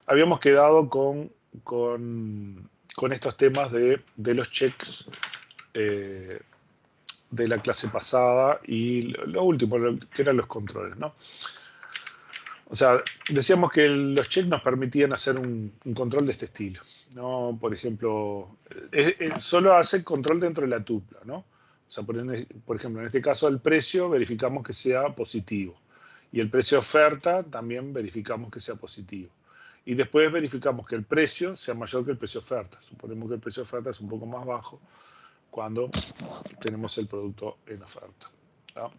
habíamos quedado con estos temas de los checks de la clase pasada y lo último, que eran los controles, ¿no? O sea, decíamos que los checks nos permitían hacer un control de este estilo, ¿no? Por ejemplo, solo hace control dentro de la tupla, ¿no? O sea, por ejemplo, en este caso el precio verificamos que sea positivo. Y el precio oferta también verificamos que sea positivo. Y después verificamos que el precio sea mayor que el precio oferta. Suponemos que el precio oferta es un poco más bajo cuando tenemos el producto en oferta, ¿no?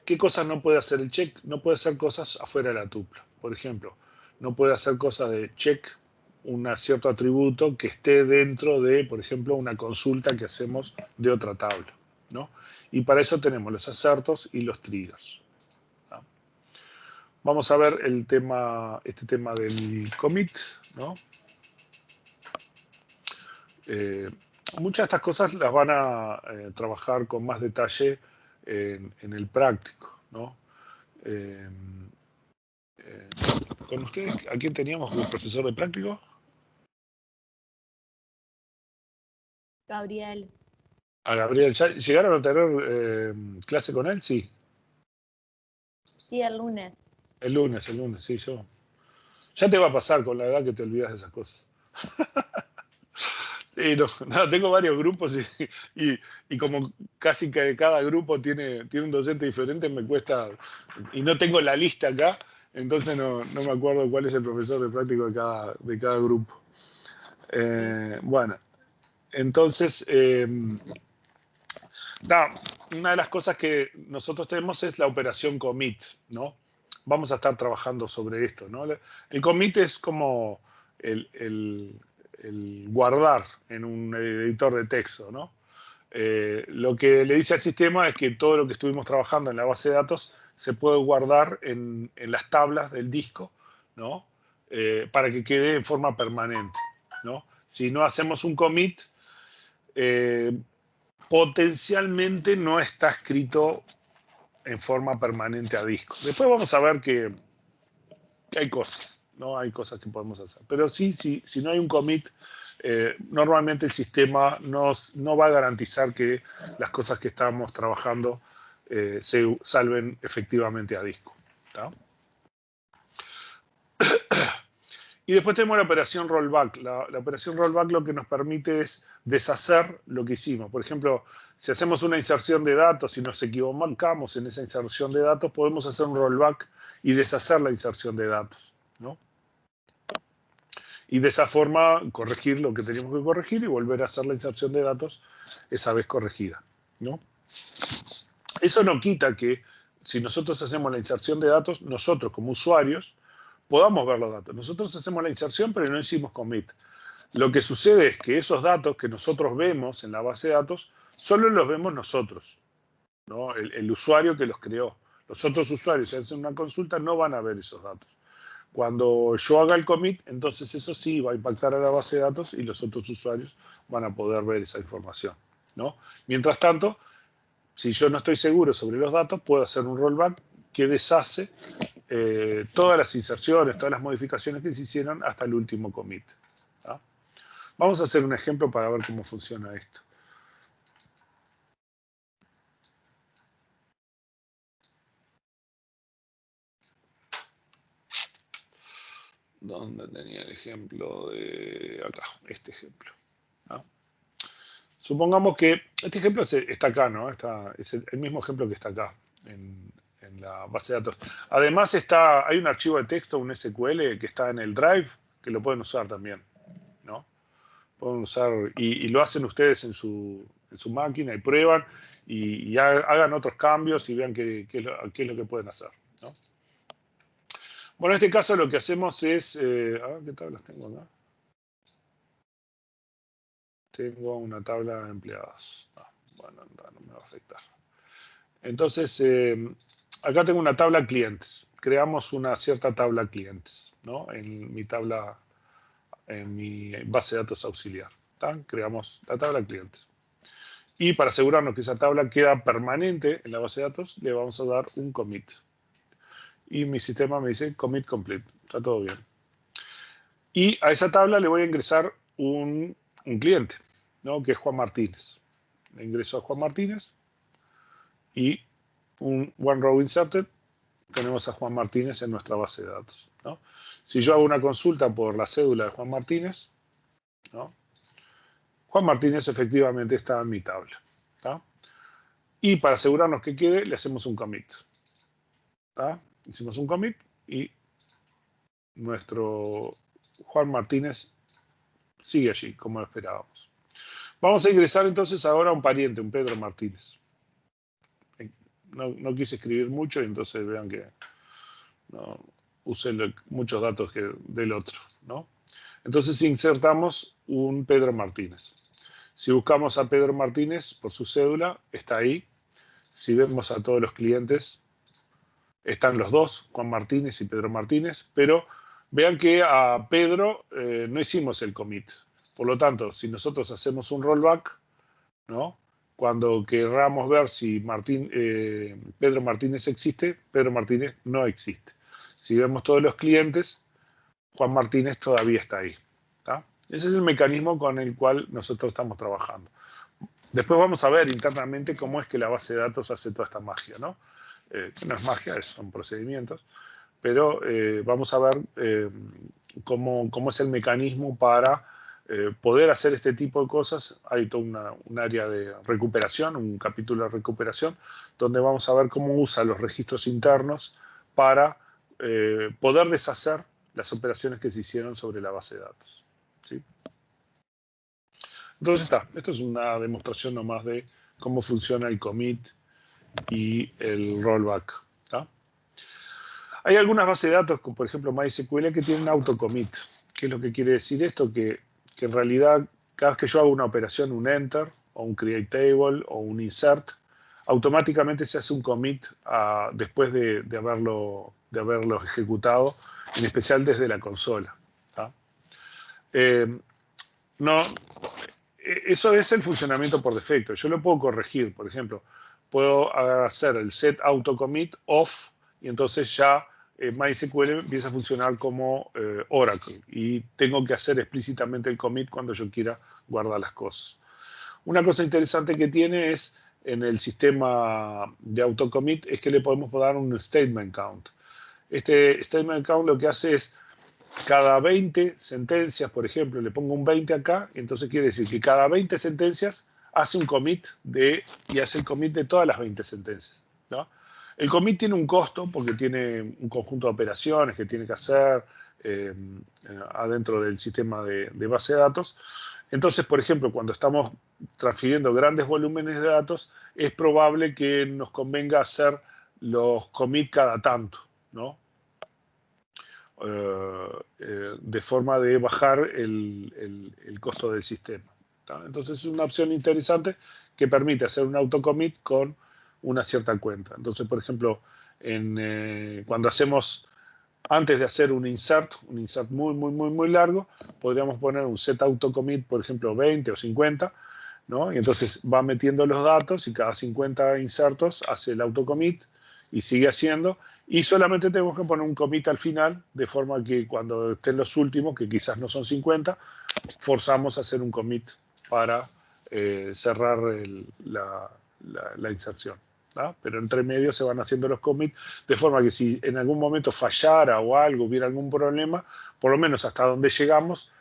¿Qué cosas no puede hacer el check? No puede hacer cosas afuera de la tupla. Por ejemplo, no puede hacer cosas de check un cierto atributo que esté dentro de, por ejemplo, una consulta que hacemos de otra tabla, ¿no? Y para eso tenemos los acertos y los triggers, ¿no? Vamos a ver este tema del commit, ¿no? Muchas de estas cosas las van a trabajar con más detalle en el práctico, ¿no? Con ustedes, ¿a quién teníamos como profesor de práctico? Gabriel. A Gabriel. ¿Ya llegaron a tener clase con él? Sí. Sí, el lunes. El lunes, sí, yo. Ya te va a pasar con la edad que te olvidas de esas cosas. Sí, no, tengo varios grupos y como casi que cada grupo tiene un docente diferente, me cuesta, y no tengo la lista acá, entonces no me acuerdo cuál es el profesor de práctico de cada grupo. Bueno, entonces, una de las cosas que nosotros tenemos es la operación commit, ¿no? Vamos a estar trabajando sobre esto, ¿no? El commit es como el guardar en un editor de texto, ¿no? Lo que le dice al sistema es que todo lo que estuvimos trabajando en la base de datos se puede guardar en las tablas del disco, ¿no? Para que quede en forma permanente, ¿no? Si no hacemos un commit, potencialmente no está escrito en forma permanente a disco. Después vamos a ver que hay cosas, ¿no? Hay cosas que podemos hacer. Pero sí, si no hay un commit, normalmente el sistema no va a garantizar que las cosas que estamos trabajando se salven efectivamente a disco, ¿no? Y después tenemos la operación rollback. La operación rollback lo que nos permite es deshacer lo que hicimos. Por ejemplo, si hacemos una inserción de datos y nos equivocamos en esa inserción de datos, podemos hacer un rollback y deshacer la inserción de datos, ¿no? Y de esa forma corregir lo que teníamos que corregir y volver a hacer la inserción de datos esa vez corregida, ¿no? Eso no quita que si nosotros hacemos la inserción de datos, nosotros como usuarios podamos ver los datos. Nosotros hacemos la inserción, pero no hicimos commit. Lo que sucede es que esos datos que nosotros vemos en la base de datos, solo los vemos nosotros, ¿no? El usuario que los creó. Los otros usuarios, si hacen una consulta, no van a ver esos datos. Cuando yo haga el commit, entonces eso sí va a impactar a la base de datos y los otros usuarios van a poder ver esa información, ¿no? Mientras tanto, si yo no estoy seguro sobre los datos, puedo hacer un rollback que deshace todas las inserciones, todas las modificaciones que se hicieron hasta el último commit, ¿no? Vamos a hacer un ejemplo para ver cómo funciona esto. ¿Dónde tenía el ejemplo de acá? Este ejemplo, ¿no? Supongamos que este ejemplo está acá, ¿no? Es el mismo ejemplo que está acá en la base de datos. Además hay un archivo de texto, un SQL, que está en el Drive, que lo pueden usar también, ¿no? Pueden usar, y lo hacen ustedes en su máquina y prueban y hagan otros cambios y vean qué es lo que pueden hacer, ¿no? Bueno, en este caso lo que hacemos es, a ver qué tablas tengo acá. Tengo una tabla de empleados. Bueno, no me va a afectar. Entonces, acá tengo una tabla clientes. Creamos una cierta tabla clientes, ¿no? En mi base de datos auxiliar, ¿tá? Creamos la tabla clientes. Y para asegurarnos que esa tabla queda permanente en la base de datos, le vamos a dar un commit. Y mi sistema me dice commit complete. Está todo bien. Y a esa tabla le voy a ingresar un cliente, ¿no? Que es Juan Martínez. Le ingreso a Juan Martínez y un one row inserted, tenemos a Juan Martínez en nuestra base de datos, ¿no? Si yo hago una consulta por la cédula de Juan Martínez, ¿no? Juan Martínez efectivamente está en mi tabla, ¿tá? Y para asegurarnos que quede, le hacemos un commit, ¿tá? Hicimos un commit y nuestro Juan Martínez sigue allí, como lo esperábamos. Vamos a ingresar entonces ahora a un pariente, un Pedro Martínez. No quise escribir mucho y entonces vean que no usé muchos datos del otro, ¿no? Entonces insertamos un Pedro Martínez. Si buscamos a Pedro Martínez por su cédula, está ahí. Si vemos a todos los clientes, están los dos, Juan Martínez y Pedro Martínez, pero vean que a Pedro no hicimos el commit. Por lo tanto, si nosotros hacemos un rollback, ¿no? Cuando querramos ver si Pedro Martínez existe, Pedro Martínez no existe. Si vemos todos los clientes, Juan Martínez todavía está ahí, ¿tá? Ese es el mecanismo con el cual nosotros estamos trabajando. Después vamos a ver internamente cómo es que la base de datos hace toda esta magia, ¿no? No es magia, son procedimientos, pero vamos a ver cómo es el mecanismo para poder hacer este tipo de cosas. Hay todo un área de recuperación, un capítulo de recuperación, donde vamos a ver cómo usa los registros internos para poder deshacer las operaciones que se hicieron sobre la base de datos, ¿sí? Entonces esto es una demostración nomás de cómo funciona el commit y el rollback, ¿tá? Hay algunas bases de datos, como por ejemplo MySQL, que tienen autocommit. ¿Qué es lo que quiere decir esto? Que en realidad cada vez que yo hago una operación, un enter, o un create table, o un insert, automáticamente se hace un commit después de haberlo ejecutado, en especial desde la consola, ¿tá? No, eso es el funcionamiento por defecto. Yo lo puedo corregir, por ejemplo, puedo hacer el set autocommit off y entonces ya MySQL empieza a funcionar como Oracle y tengo que hacer explícitamente el commit cuando yo quiera guardar las cosas. Una cosa interesante que tiene es en el sistema de autocommit es que le podemos dar un statement count. Este statement count lo que hace es cada 20 sentencias, por ejemplo, le pongo un 20 acá, y entonces quiere decir que cada 20 sentencias hace un commit y hace el commit de todas las 20 sentencias, ¿no? El commit tiene un costo porque tiene un conjunto de operaciones que tiene que hacer adentro del sistema de base de datos. Entonces, por ejemplo, cuando estamos transfiriendo grandes volúmenes de datos, es probable que nos convenga hacer los commits cada tanto, ¿no? De forma de bajar el costo del sistema, ¿tá? Entonces es una opción interesante que permite hacer un autocommit con una cierta cuenta. Entonces, por ejemplo, cuando hacemos, antes de hacer un insert muy largo, podríamos poner un set autocommit, por ejemplo, 20 o 50, ¿no? Y entonces va metiendo los datos y cada 50 insertos hace el autocommit y sigue haciendo. Y solamente tenemos que poner un commit al final, de forma que cuando estén los últimos, que quizás no son 50, forzamos a hacer un commit para cerrar la inserción, ¿tá? Pero entre medio se van haciendo los commits, de forma que si en algún momento fallara o algo, hubiera algún problema, por lo menos hasta donde llegamos,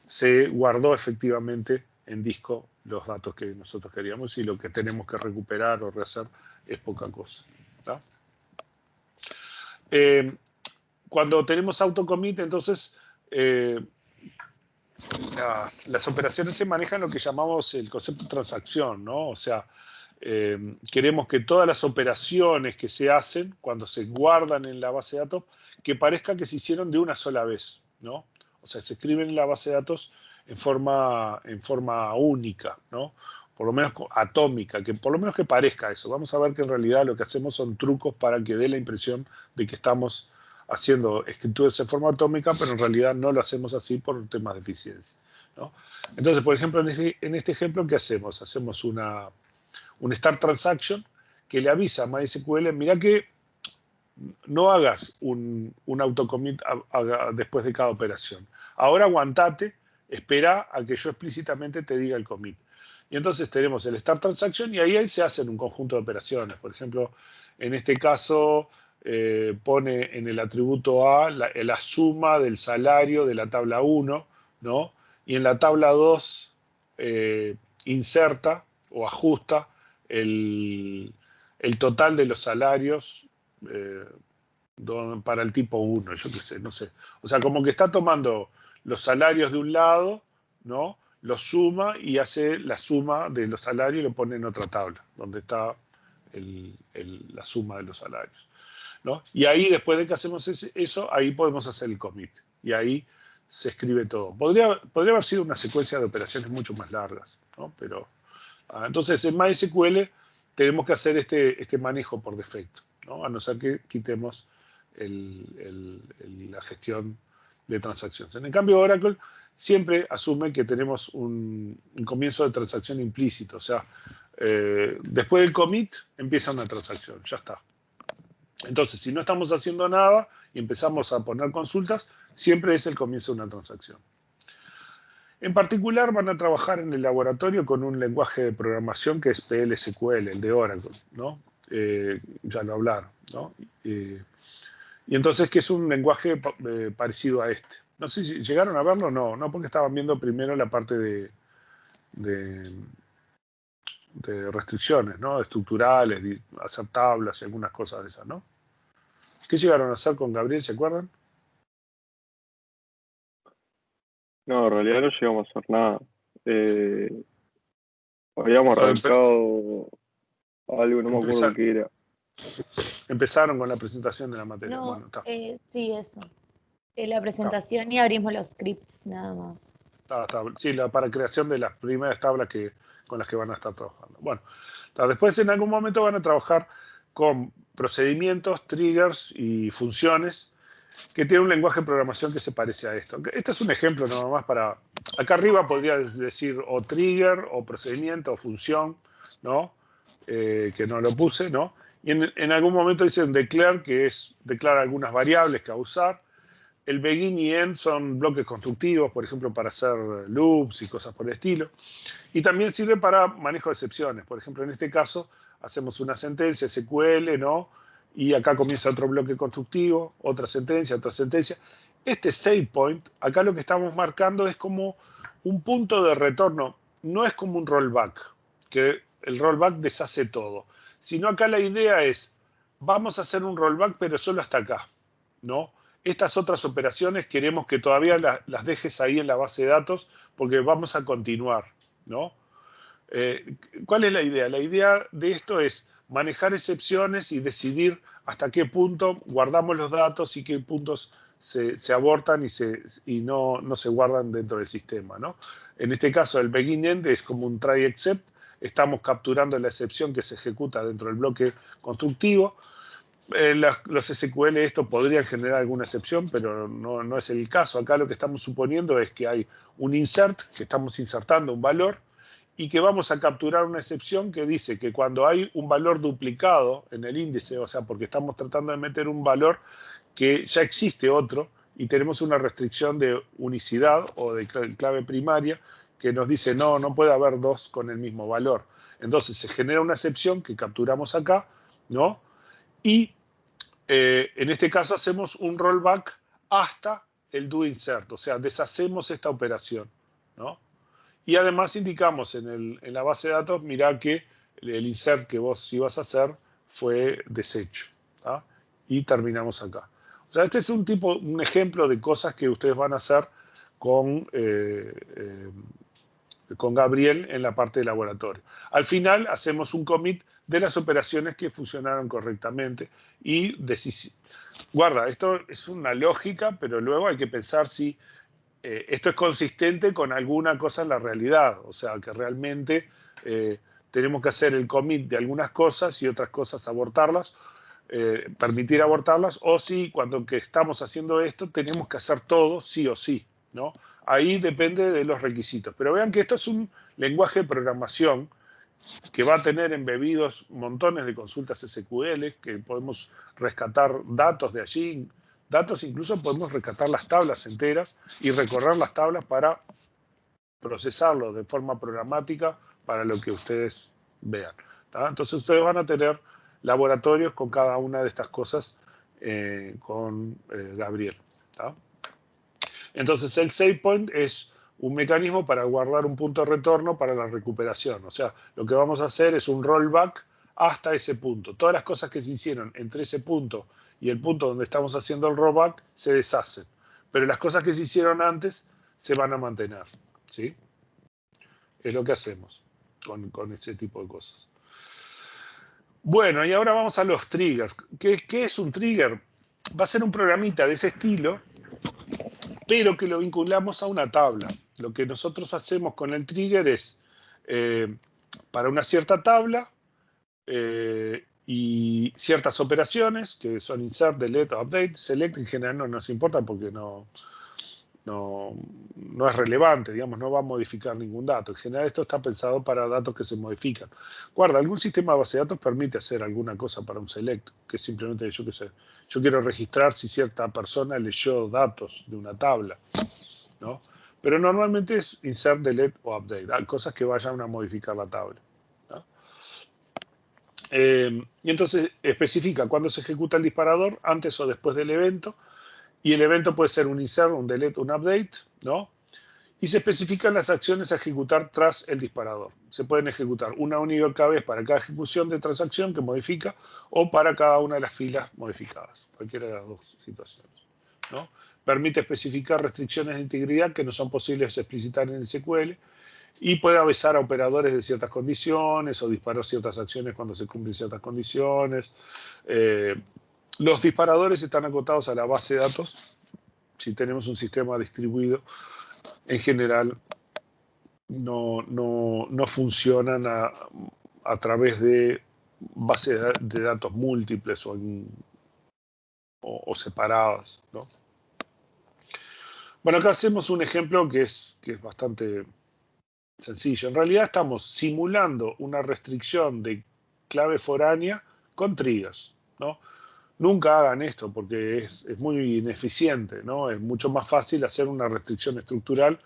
se guardó efectivamente en disco los datos que nosotros queríamos y lo que tenemos que recuperar o rehacer es poca cosa, ¿tá? Cuando tenemos autocommit, entonces las operaciones se manejan lo que llamamos el concepto de transacción, ¿no? O sea, queremos que todas las operaciones que se hacen cuando se guardan en la base de datos, que parezca que se hicieron de una sola vez, ¿no? O sea, se escriben en la base de datos en forma única, ¿no? Por lo menos atómica, que por lo menos que parezca eso. Vamos a ver que en realidad lo que hacemos son trucos para que dé la impresión de que estamos haciendo escrituras en forma atómica, pero en realidad no lo hacemos así por temas de eficiencia, ¿no? Entonces, por ejemplo, en este ejemplo, ¿qué hacemos? Hacemos un start transaction que le avisa a MySQL, mira que no hagas un autocommit después de cada operación. Ahora aguantate, espera a que yo explícitamente te diga el commit. Y entonces tenemos el start transaction y ahí se hacen un conjunto de operaciones. Por ejemplo, en este caso pone en el atributo A la suma del salario de la tabla 1, ¿no? Y en la tabla 2 inserta o ajusta el total de los salarios para el tipo 1, yo qué sé, no sé. O sea, como que está tomando los salarios de un lado, ¿no? Los suma y hace la suma de los salarios y lo pone en otra tabla, donde está la suma de los salarios, ¿no? Y ahí, después de que hacemos eso, ahí podemos hacer el commit. Y ahí se escribe todo. Podría haber sido una secuencia de operaciones mucho más largas, ¿no? Pero, entonces, en MySQL tenemos que hacer este manejo por defecto, ¿no? A no ser que quitemos la gestión de transacciones. En el cambio, Oracle siempre asume que tenemos un comienzo de transacción implícito. O sea, después del commit empieza una transacción, ya está. Entonces, si no estamos haciendo nada y empezamos a poner consultas, siempre es el comienzo de una transacción. En particular, van a trabajar en el laboratorio con un lenguaje de programación que es PL/SQL, el de Oracle, ¿no? Ya lo hablaron, ¿no? Y entonces, que es un lenguaje parecido a este. No sé si llegaron a verlo o no, no, porque estaban viendo primero la parte de restricciones, ¿no? Estructurales, hacer tablas y algunas cosas de esas, ¿no? ¿Qué llegaron a hacer con Gabriel, se acuerdan? No, en realidad no llegamos a hacer nada. Habíamos arrancado algo, no me acuerdo qué era. Empezaron con la presentación de la materia. No, bueno, está. sí, eso. La presentación y abrimos los scripts, nada más. Sí, para creación de las primeras tablas con las que van a estar trabajando. Bueno, después en algún momento van a trabajar con procedimientos, triggers y funciones que tienen un lenguaje de programación que se parece a esto. Este es un ejemplo nada más para... Acá arriba podría decir o trigger, o procedimiento, o función, ¿no? Que no lo puse, ¿no? Y en algún momento dice un declare, que es declara algunas variables que va a usar. El begin y end son bloques constructivos, por ejemplo, para hacer loops y cosas por el estilo. Y también sirve para manejo de excepciones. Por ejemplo, en este caso, hacemos una sentencia SQL, ¿no? Y acá comienza otro bloque constructivo, otra sentencia, otra sentencia. Este save point, acá lo que estamos marcando es como un punto de retorno. No es como un rollback, que el rollback deshace todo. Sino acá la idea es, vamos a hacer un rollback, pero solo hasta acá, ¿no? Estas otras operaciones queremos que todavía las dejes ahí en la base de datos porque vamos a continuar, ¿no? ¿Cuál es la idea? La idea de esto es manejar excepciones y decidir hasta qué punto guardamos los datos y qué puntos se abortan y no se guardan dentro del sistema, ¿no? En este caso, el begin end es como un try except. Estamos capturando la excepción que se ejecuta dentro del bloque constructivo. Los SQL esto podrían generar alguna excepción, pero no es el caso. Acá lo que estamos suponiendo es que hay un insert, que estamos insertando un valor, y que vamos a capturar una excepción que dice que cuando hay un valor duplicado en el índice, o sea, porque estamos tratando de meter un valor que ya existe otro, y tenemos una restricción de unicidad o de clave primaria, que nos dice no puede haber dos con el mismo valor. Entonces se genera una excepción que capturamos acá, ¿no? Y en este caso hacemos un rollback hasta el do insert, o sea, deshacemos esta operación, ¿no? Y además indicamos en la base de datos, mirá que el insert que vos ibas a hacer fue deshecho, ¿tá? Y terminamos acá. O sea, este es un ejemplo de cosas que ustedes van a hacer con Gabriel en la parte de laboratorio. Al final hacemos un commit de las operaciones que funcionaron correctamente y guarda, esto es una lógica, pero luego hay que pensar si esto es consistente con alguna cosa en la realidad, o sea, que realmente tenemos que hacer el commit de algunas cosas y otras cosas abortarlas, permitir abortarlas, o si cuando que estamos haciendo esto tenemos que hacer todo sí o sí, ¿no? Ahí depende de los requisitos. Pero vean que esto es un lenguaje de programación que va a tener embebidos montones de consultas SQL, que podemos rescatar datos de allí, datos incluso podemos rescatar las tablas enteras y recorrer las tablas para procesarlo de forma programática para lo que ustedes vean. ¿Tá? Entonces ustedes van a tener laboratorios con cada una de estas cosas con Gabriel. ¿Tá? Entonces el save point es un mecanismo para guardar un punto de retorno para la recuperación. O sea, lo que vamos a hacer es un rollback hasta ese punto. Todas las cosas que se hicieron entre ese punto y el punto donde estamos haciendo el rollback se deshacen. Pero las cosas que se hicieron antes se van a mantener. ¿Sí? Es lo que hacemos con ese tipo de cosas. Bueno, y ahora vamos a los triggers. ¿Qué es un trigger? Va a ser un programita de ese estilo, pero que lo vinculamos a una tabla. Lo que nosotros hacemos con el trigger es, para una cierta tabla y ciertas operaciones, que son insert, delete, update, select, en general no nos importa porque no es relevante, digamos, no va a modificar ningún dato. En general esto está pensado para datos que se modifican. Guarda, algún sistema de base de datos permite hacer alguna cosa para un select, que simplemente yo qué sé, yo quiero registrar si cierta persona leyó datos de una tabla, ¿no? Pero normalmente es insert, delete o update, cosas que vayan a modificar la tabla, ¿no? Y entonces especifica cuándo se ejecuta el disparador, antes o después del evento. Y el evento puede ser un insert, un delete, un update, ¿no? Y se especifican las acciones a ejecutar tras el disparador. Se pueden ejecutar una única vez para cada ejecución de transacción que modifica o para cada una de las filas modificadas. Cualquiera de las dos situaciones, ¿no? Permite especificar restricciones de integridad que no son posibles explicitar en el SQL y puede avisar a operadores de ciertas condiciones o disparar ciertas acciones cuando se cumplen ciertas condiciones. Los disparadores están acotados a la base de datos. Si tenemos un sistema distribuido, en general no funcionan a través de bases de datos múltiples o separadas, ¿no? Bueno, acá hacemos un ejemplo que es bastante sencillo. En realidad estamos simulando una restricción de clave foránea con triggers, ¿no? Nunca hagan esto porque es muy ineficiente, ¿no? Es mucho más fácil hacer una restricción estructural,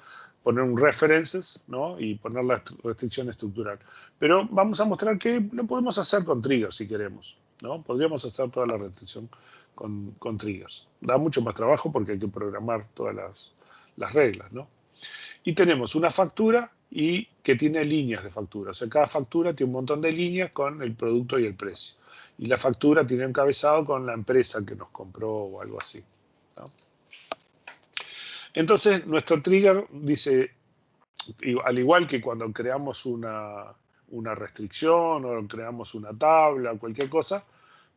poner un references, ¿no? Y poner la restricción estructural. Pero vamos a mostrar que lo podemos hacer con triggers si queremos, ¿no? Podríamos hacer toda la restricción con triggers. Da mucho más trabajo porque hay que programar todas las reglas, ¿no? Y tenemos una factura y que tiene líneas de factura. O sea, cada factura tiene un montón de líneas con el producto y el precio. Y la factura tiene encabezado con la empresa que nos compró o algo así, ¿no? Entonces, nuestro trigger dice, al igual que cuando creamos una restricción o creamos una tabla o cualquier cosa,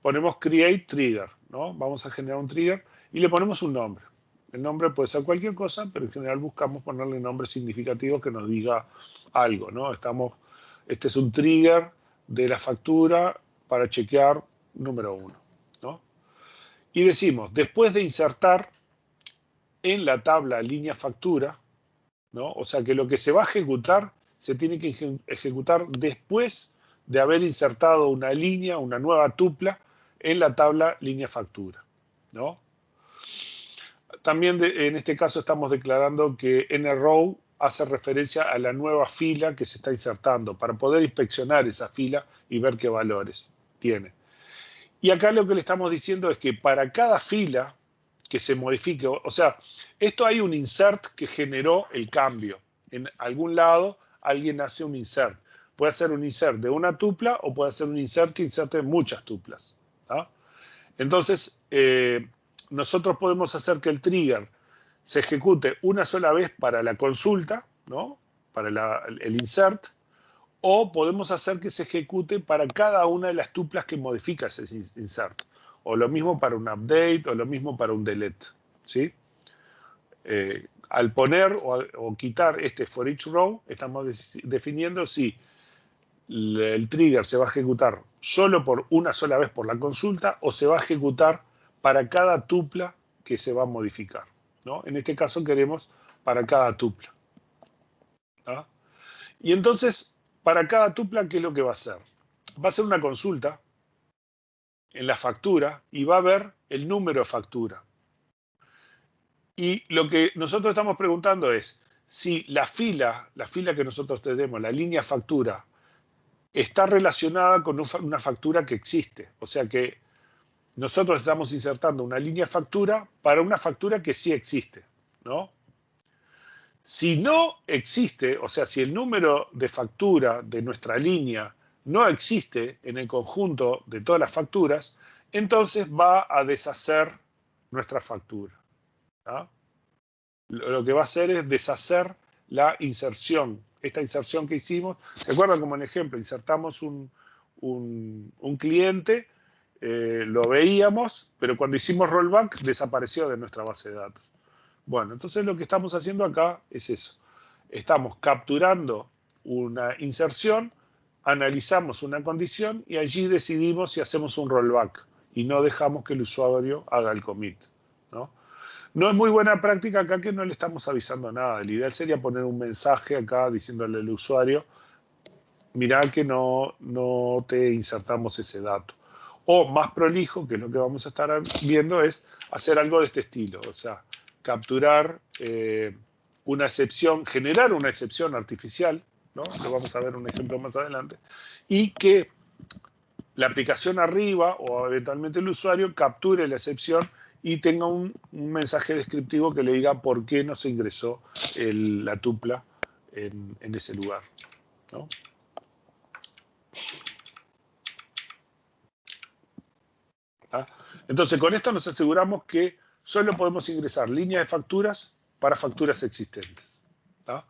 ponemos create trigger, ¿no? Vamos a generar un trigger y le ponemos un nombre. El nombre puede ser cualquier cosa, pero en general buscamos ponerle nombres significativos que nos diga algo, ¿no? Este es un trigger de la factura para chequear número 1, ¿no? Y decimos, después de insertar en la tabla línea factura, ¿no? O sea que lo que se va a ejecutar se tiene que ejecutar después de haber insertado una línea, una nueva tupla en la tabla línea factura, ¿no? También en este caso estamos declarando que nRow hace referencia a la nueva fila que se está insertando para poder inspeccionar esa fila y ver qué valores tiene. Y acá lo que le estamos diciendo es que para cada fila que se modifique, o sea, esto hay un insert que generó el cambio. En algún lado alguien hace un insert. Puede hacer un insert de una tupla o puede hacer un insert que inserte muchas tuplas, ¿tá? Entonces, nosotros podemos hacer que el trigger se ejecute una sola vez para la consulta, ¿no? Para el insert, o podemos hacer que se ejecute para cada una de las tuplas que modifica ese insert. O lo mismo para un update, o lo mismo para un delete, ¿sí? Al poner o quitar este for each row, estamos definiendo si el trigger se va a ejecutar solo por una sola vez por la consulta o se va a ejecutar para cada tupla que se va a modificar, ¿no? En este caso queremos para cada tupla, ¿no? Y entonces para cada tupla, ¿qué es lo que va a hacer? Va a hacer una consulta en la factura y va a ver el número de factura. Y lo que nosotros estamos preguntando es si la fila que nosotros tenemos, la línea factura, está relacionada con una factura que existe. O sea que nosotros estamos insertando una línea factura para una factura que sí existe, ¿no? Si no existe, o sea, si el número de factura de nuestra línea no existe en el conjunto de todas las facturas, entonces va a deshacer nuestra factura, ¿no? Lo que va a hacer es deshacer la inserción. Esta inserción que hicimos, ¿se acuerdan como en el ejemplo? Insertamos un cliente, lo veíamos, pero cuando hicimos rollback desapareció de nuestra base de datos. Bueno, entonces lo que estamos haciendo acá es eso. Estamos capturando una inserción, analizamos una condición y allí decidimos si hacemos un rollback y no dejamos que el usuario haga el commit, ¿no? No es muy buena práctica acá que no le estamos avisando nada. El ideal sería poner un mensaje acá diciéndole al usuario, mirá que no te insertamos ese dato. O más prolijo, que es lo que vamos a estar viendo, es hacer algo de este estilo. O sea, capturar una excepción, generar una excepción artificial, ¿no? Lo vamos a ver un ejemplo más adelante. Y que la aplicación arriba o eventualmente el usuario capture la excepción y tenga un mensaje descriptivo que le diga por qué no se ingresó la tupla en ese lugar, ¿no? ¿Ah? Entonces, con esto nos aseguramos que solo podemos ingresar líneas de facturas para facturas existentes, ¿ah?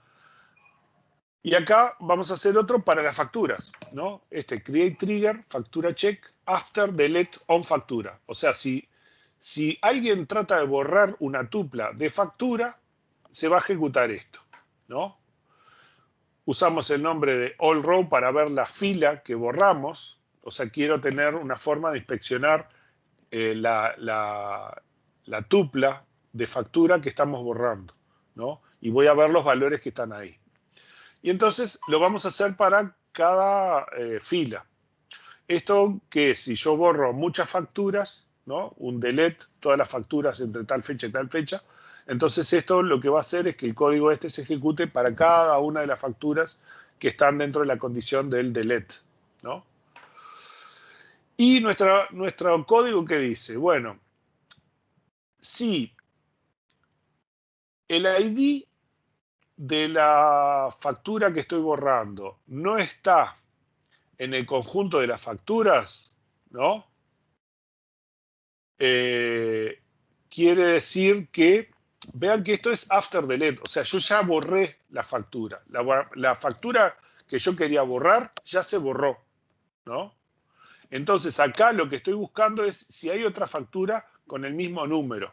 Y acá vamos a hacer otro para las facturas, ¿no? Create trigger, factura check, after delete on factura. O sea, si alguien trata de borrar una tupla de factura, se va a ejecutar esto, ¿no? Usamos el nombre de all row para ver la fila que borramos. O sea, quiero tener una forma de inspeccionar la tupla de factura que estamos borrando, ¿no? Y voy a ver los valores que están ahí. Y entonces lo vamos a hacer para cada fila. Esto que si yo borro muchas facturas, ¿no? Un delete, todas las facturas entre tal fecha y tal fecha, entonces esto lo que va a hacer es que el código este se ejecute para cada una de las facturas que están dentro de la condición del delete, ¿no? Y nuestro código que dice, bueno, si el ID de la factura que estoy borrando no está en el conjunto de las facturas, ¿no? Quiere decir que, vean que esto es after delete, o sea, yo ya borré la factura. La factura que yo quería borrar ya se borró, ¿no? Entonces acá lo que estoy buscando es si hay otra factura con el mismo número.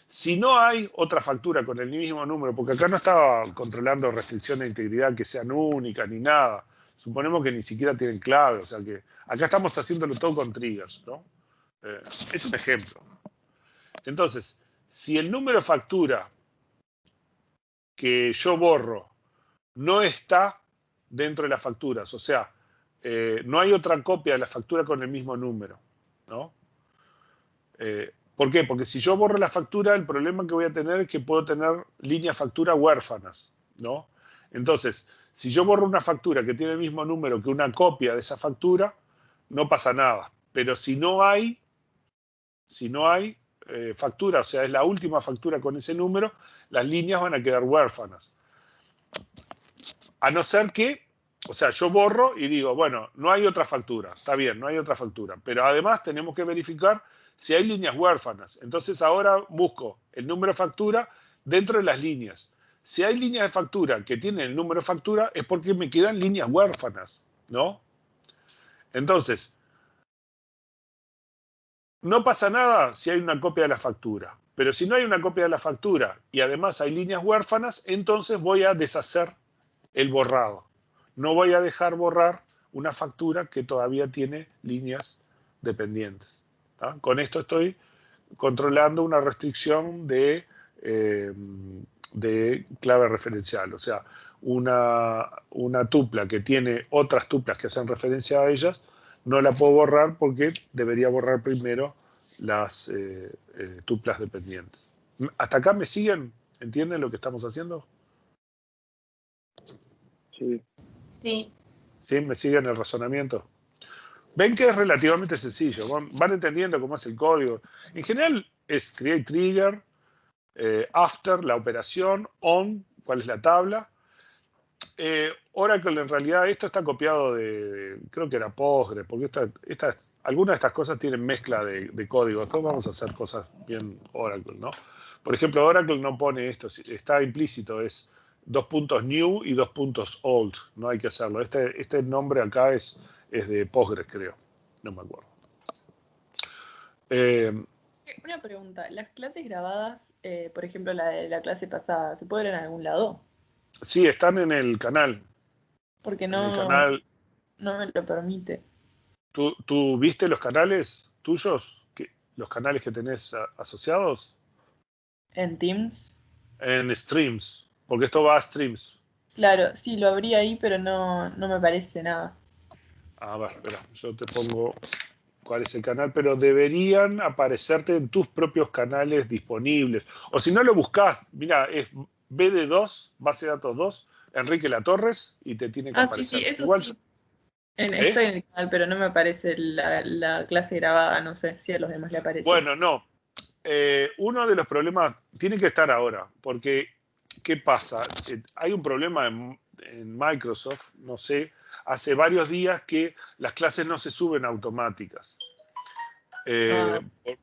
Si no hay otra factura con el mismo número, porque acá no estaba controlando restricciones de integridad que sean únicas ni nada. Suponemos que ni siquiera tienen clave, o sea que acá estamos haciéndolo todo con triggers, ¿no? Es un ejemplo. Entonces, si el número de factura que yo borro no está dentro de las facturas, o sea, no hay otra copia de la factura con el mismo número, ¿no? ¿Por qué? Porque si yo borro la factura, el problema que voy a tener es que puedo tener líneas factura huérfanas, ¿no? Entonces, si yo borro una factura que tiene el mismo número que una copia de esa factura, no pasa nada. Pero si no hay factura, o sea, es la última factura con ese número, las líneas van a quedar huérfanas. A no ser que, o sea, yo borro y digo, bueno, no hay otra factura, está bien, no hay otra factura, pero además tenemos que verificar si hay líneas huérfanas. Entonces ahora busco el número de factura dentro de las líneas. Si hay líneas de factura que tienen el número de factura es porque me quedan líneas huérfanas, ¿no? Entonces, no pasa nada si hay una copia de la factura, pero si no hay una copia de la factura y además hay líneas huérfanas, entonces voy a deshacer el borrado. No voy a dejar borrar una factura que todavía tiene líneas dependientes, ¿tá? Con esto estoy controlando una restricción de clave referencial. O sea, una tupla que tiene otras tuplas que hacen referencia a ellas, no la puedo borrar porque debería borrar primero las tuplas dependientes. ¿Hasta acá me siguen? ¿Entienden lo que estamos haciendo? Sí. Sí. ¿Sí? ¿Me siguen el razonamiento? Ven que es relativamente sencillo. Van entendiendo cómo es el código. En general es create trigger, after, la operación, on, cuál es la tabla. Oracle, en realidad, esto está copiado creo que era Postgres, porque algunas de estas cosas tienen mezcla de código. Después vamos a hacer cosas bien Oracle, ¿no? Por ejemplo, Oracle no pone esto, está implícito, es 2 puntos new y 2 puntos old, no hay que hacerlo. Este nombre acá es de Postgres, creo, no me acuerdo. Una pregunta, ¿las clases grabadas, por ejemplo la de la clase pasada, se pueden ver en algún lado? Sí, están en el canal. Porque En el no canal. me lo permite. ¿Tú viste los canales tuyos? ¿Los canales que tenés asociados? ¿En Teams? En streams, porque esto va a streams. Claro, sí, lo abrí ahí, pero no me aparece nada. A ver, espera, yo te pongo cuál es el canal, pero deberían aparecerte en tus propios canales disponibles. O si no lo buscás, mira, es BD2, base de datos 2, Enrique Latorres, y te tiene que Ah, sí, sí, aparecer. eso Igual, sí. Estoy en el canal, pero no me aparece la clase grabada, no sé si a los demás le aparece. bueno, no. Uno de los problemas tiene que estar ahora, porque ¿qué pasa? Hay un problema en Microsoft, no sé, hace varios días que las clases no se suben automáticas.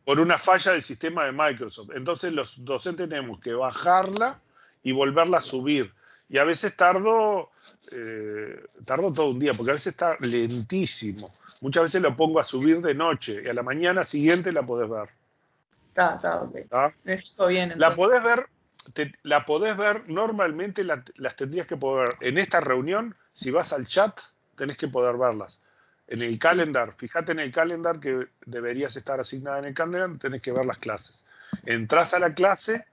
Por una falla del sistema de Microsoft. Entonces los docentes tenemos que bajarla y volverla a subir. Y a veces tardo todo un día, porque a veces está lentísimo. Muchas veces lo pongo a subir de noche y a la mañana siguiente la podés ver. Está, ok. ¿Tá? Me fijo bien, La entonces. podés ver, normalmente las tendrías que poder ver. En esta reunión, si vas al chat, tenés que poder verlas. En el calendar, fíjate en el calendar que deberías estar asignada en el calendar, tenés que ver las clases. Entrás a la clase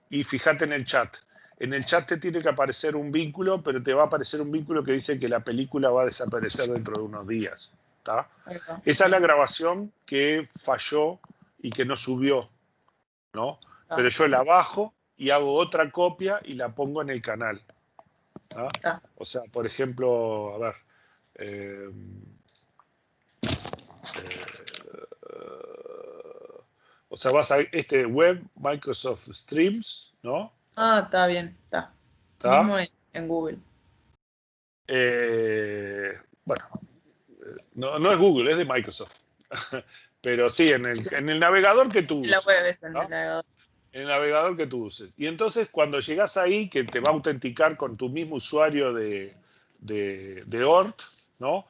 y fíjate en el chat. En el chat te tiene que aparecer un vínculo, pero te va a aparecer un vínculo que dice que la película va a desaparecer dentro de unos días. ¿Tá? Esa es la grabación que falló y que no subió, ¿no? Pero yo la bajo y hago otra copia y la pongo en el canal. ¿Ah? O sea, por ejemplo, a ver. O sea, vas a este web, Microsoft Streams, ¿no? Ah, está bien, está. ¿Tá? Mismo en Google. Bueno, no es Google, es de Microsoft. Pero sí, en el navegador que tú En la uses. web es en ¿No? el navegador. En el navegador que tú uses. Y entonces cuando llegas ahí, que te va a autenticar con tu mismo usuario de ORT, ¿no?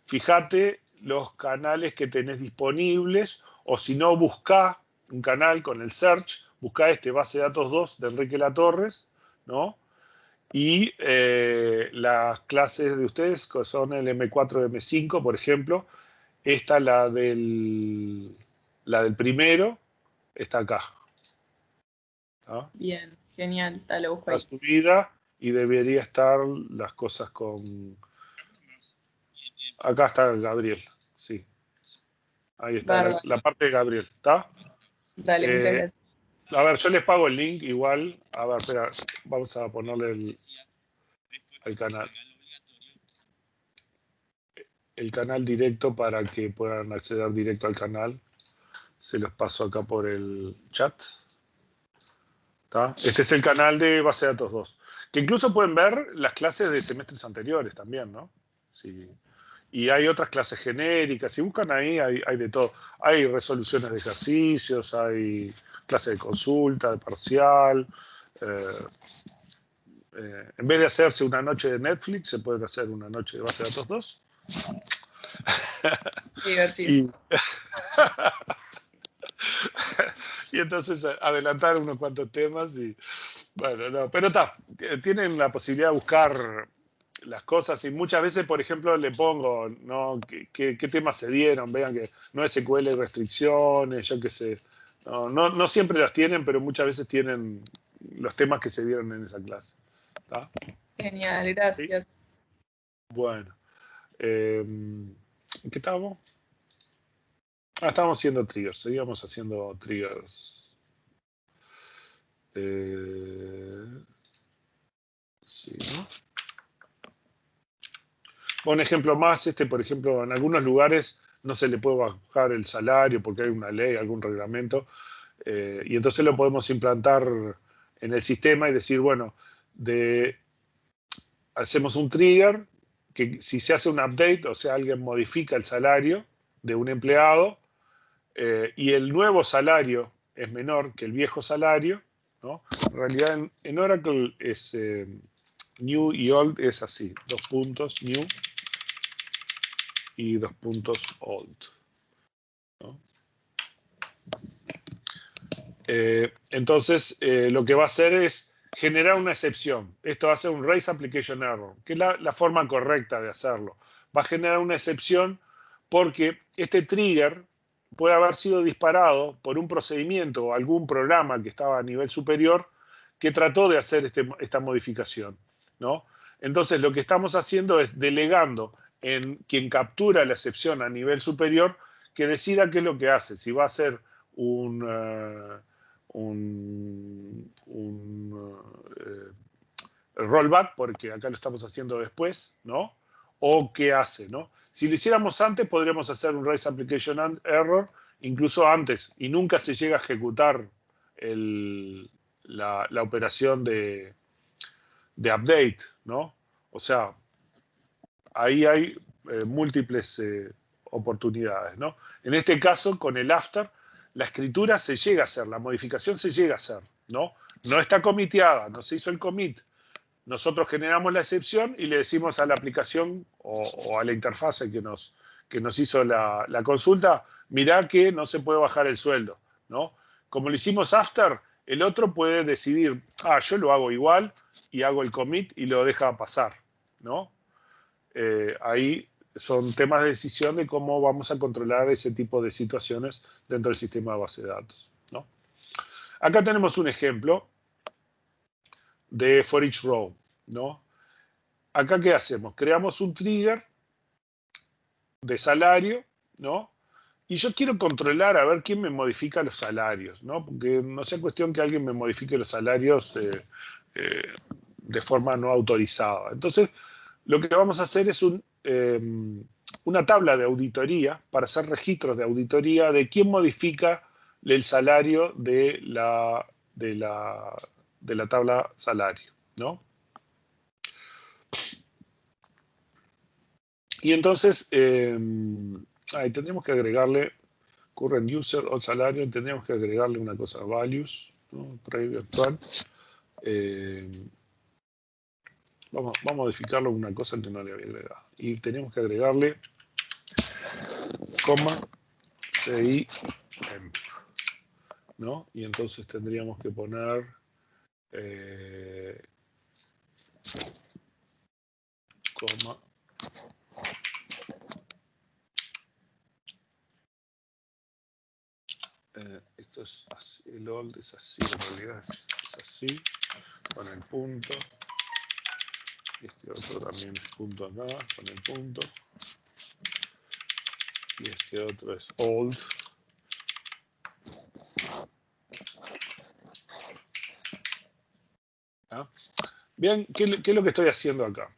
Fíjate los canales que tenés disponibles, o si no, buscá un canal con el search, buscá base de datos 2 de Enrique Latorres, ¿no? Y las clases de ustedes, que son el M4 y M5, por ejemplo, esta, la del primero, está acá. ¿No? Bien, genial, lo busco Está ahí. subida y debería estar las cosas con... Acá está Gabriel, sí. Ahí está, Bárbaro. la parte de Gabriel, ¿está? Dale, muchas gracias. A ver, yo les pago el link igual. A ver, espera, vamos a ponerle el canal. El canal directo para que puedan acceder directo al canal. Se los paso acá por el chat. ¿Tá? Este es el canal de base de datos 2. Que incluso pueden ver las clases de semestres anteriores también, ¿no? Sí. Y hay otras clases genéricas. Si buscan ahí, hay de todo. Hay resoluciones de ejercicios, hay clases de consulta, de parcial. En vez de hacerse una noche de Netflix, se puede hacer una noche de base de datos 2. Divertido. Y entonces adelantar unos cuantos temas y bueno, no, pero está, tienen la posibilidad de buscar las cosas y muchas veces, por ejemplo, le pongo, ¿no? ¿Qué temas se dieron? Vean que no SQL y restricciones, yo qué sé. No siempre las tienen, pero muchas veces tienen los temas que se dieron en esa clase. ¿Tá? Genial, gracias. Bueno. ¿En qué estábamos? Estábamos haciendo triggers. Seguíamos haciendo triggers. Sí, ¿no? Un ejemplo más, por ejemplo, en algunos lugares no se le puede bajar el salario porque hay una ley, algún reglamento, y entonces lo podemos implantar en el sistema y decir, bueno, hacemos un trigger que si se hace un update, o sea, alguien modifica el salario de un empleado y el nuevo salario es menor que el viejo salario, ¿no? En realidad en Oracle es new y old es así, 2 puntos, new y 2 puntos old, ¿no? Entonces, lo que va a hacer es generar una excepción. Esto hace un raise application error, que es la forma correcta de hacerlo. Va a generar una excepción porque este trigger puede haber sido disparado por un procedimiento o algún programa que estaba a nivel superior que trató de hacer esta modificación, ¿no? Entonces, lo que estamos haciendo es delegando en quien captura la excepción a nivel superior que decida qué es lo que hace, si va a hacer un rollback, porque acá lo estamos haciendo después, ¿no? O qué hace, ¿no? Si lo hiciéramos antes, podríamos hacer un raise application error, incluso antes, y nunca se llega a ejecutar la operación de update, ¿no? O sea, ahí hay múltiples oportunidades, ¿no? En este caso, con el after, la escritura se llega a hacer, la modificación se llega a hacer, ¿no? No está comiteada, no se hizo el commit. Nosotros generamos la excepción y le decimos a la aplicación o a la interfase que nos hizo la consulta, mirá que no se puede bajar el sueldo, ¿no? Como lo hicimos after, el otro puede decidir, yo lo hago igual y hago el commit y lo deja pasar, ¿no? Ahí son temas de decisión de cómo vamos a controlar ese tipo de situaciones dentro del sistema de base de datos, ¿no? Acá tenemos un ejemplo de for each row, ¿no? Acá, ¿qué hacemos? Creamos un trigger de salario, ¿no? Y yo quiero controlar a ver quién me modifica los salarios, ¿no? Porque no sea cuestión que alguien me modifique los salarios de forma no autorizada. Entonces, lo que vamos a hacer es una tabla de auditoría para hacer registros de auditoría de quién modifica el salario de la tabla salario, ¿no? Y entonces, ahí tendríamos que agregarle current user o salario, tendríamos que agregarle una cosa, values, ¿no? Previo, actual. Vamos a modificarlo una cosa que no le había agregado. Y tenemos que agregarle coma CI emp, ¿no? Y entonces tendríamos que poner coma esto es así, el old es así, en realidad es así, con el punto. Y este otro también es punto acá, con el punto. Y este otro es old. ¿Ah? Bien, ¿qué es lo que estoy haciendo acá?